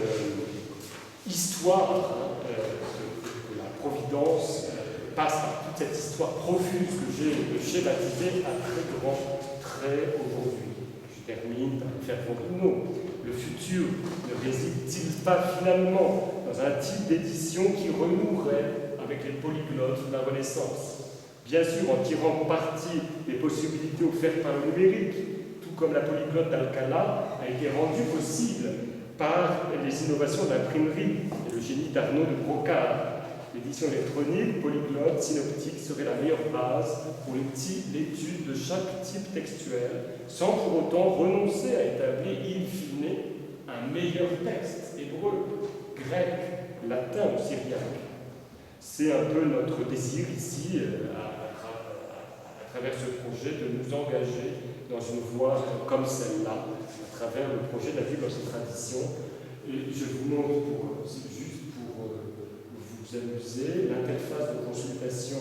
histoire que la Providence passe par toute cette histoire profuse que j'ai schématisée à très grand trait aujourd'hui. Je termine par le faire Vorino. Le futur ne réside-t-il pas finalement dans un type d'édition qui renouerait avec les polyglottes de la Renaissance? Bien sûr, en tirant parti des possibilités offertes par le numérique, tout comme la polyglotte d'Alcala a été rendue possible par les innovations de l'imprimerie et le génie d'Arnaud de Brocard. L'édition électronique, polyglotte, synoptique serait la meilleure base pour l'étude de chaque type textuel, sans pour autant renoncer à établir in fine un meilleur texte, hébreu, grec, latin ou syriaque. C'est un peu notre désir ici, à travers ce projet, de nous engager dans une voie comme celle-là, à travers le projet de la Bible dans ses traditions. Et je vous montre, juste vous amuser. L'interface de consultation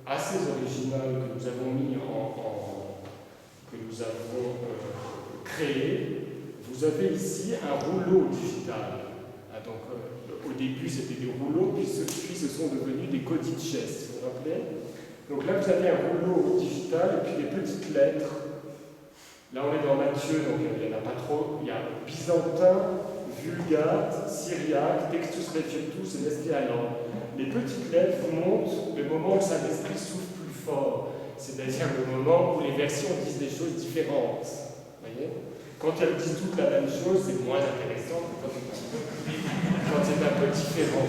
assez originale que nous avons mis que nous avons créé. Vous avez ici un rouleau digital. Donc, au début, c'était des rouleaux, puis ce sont devenus des codices, vous vous rappelez? Donc là, vous avez un rouleau digital et puis des petites lettres. Là, on est dans Matthieu, donc il n'y en a pas trop. Il y a byzantin, vulgate, syriaque, textus receptus et nestéalan. Les petites lettres vous montrent le moment où Saint-Esprit souffle plus fort, c'est-à-dire le moment où les versions disent des choses différentes. Voyez? Quand elles disent toutes la même chose, c'est moins intéressant que quand c'est un peu différent.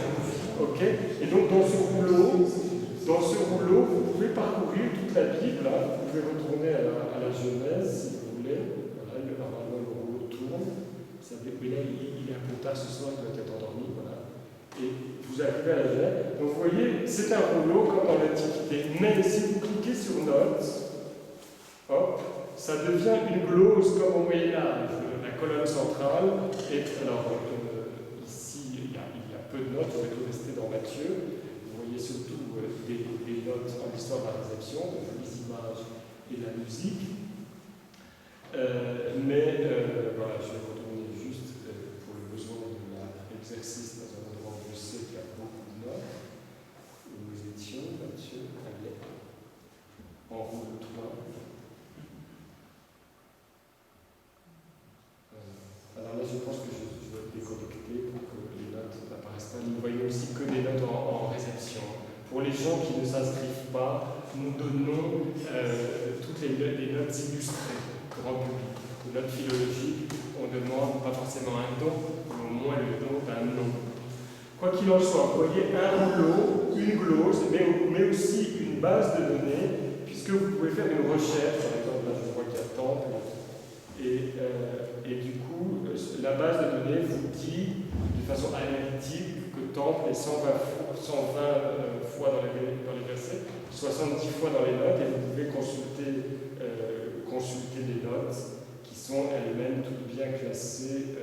Okay? Et donc, dans ce rouleau, vous pouvez parcourir toute la Bible. Hein. Vous pouvez retourner à la Genèse, si vous voulez. Voilà, normalement, le rouleau tourne. Vous savez, mais là, il est un peu tard ce soir, il doit être endormi. Voilà. Et vous arrivez à la Genèse. Donc, vous voyez, c'est un rouleau comme dans l'Antiquité. Mais si vous cliquez sur Notes, hop, ça devient une glose comme au Moyen-Âge. La colonne centrale est. Alors, ici, il y a peu de notes, on va rester dans Matthieu. Vous voyez surtout des notes en histoire de la réception, donc les images et la musique. Voilà, je vais retourner juste pour le besoin de l'exercice dans un endroit où je sais qu'il y a beaucoup de notes. Où nous étions, Matthieu, allez, en roue 3. Alors là, je pense que je vais déconnecter pour que les notes n'apparaissent pas. Nous voyons aussi que des notes en réception. Pour les gens qui ne s'inscrivent pas, nous donnons toutes les notes illustrées, grand public. Les notes philologiques, on demande pas forcément un don, mais au moins le don d'un nom. Quoi qu'il en soit, vous voyez un rouleau, une glose, mais aussi une base de données, puisque vous pouvez faire une recherche, par exemple, là je vois qu'il y a temple, et du coup, la base de données vous dit de façon analytique que temple est 120 fois dans les versets, 70 fois dans les notes, et vous pouvez consulter les notes qui sont elles-mêmes toutes bien classées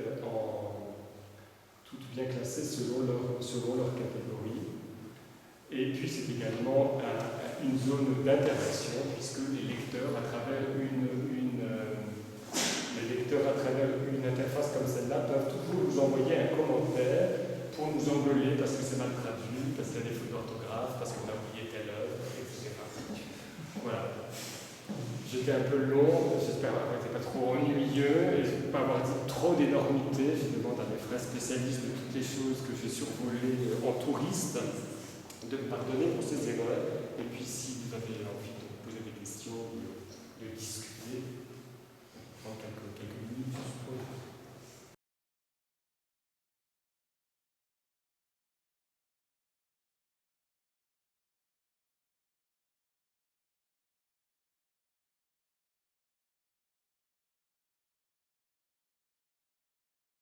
selon leur catégorie. Et puis c'est également une zone d'interaction, puisque les lecteurs, à travers une interface comme celle-là, peuvent toujours nous envoyer un commentaire pour nous engueuler parce que c'est mal traduit, parce qu'il y a des fautes d'orthographe, parce qu'on a oublié telle œuvre, etc. Voilà. J'étais un peu long, j'espère avoir été pas trop ennuyeux et je ne pas avoir dit trop d'énormités. Je demande à mes frères spécialistes de toutes les choses que j'ai survolées en touriste de me pardonner pour ces erreurs. Et puis si vous avez envie de poser des questions,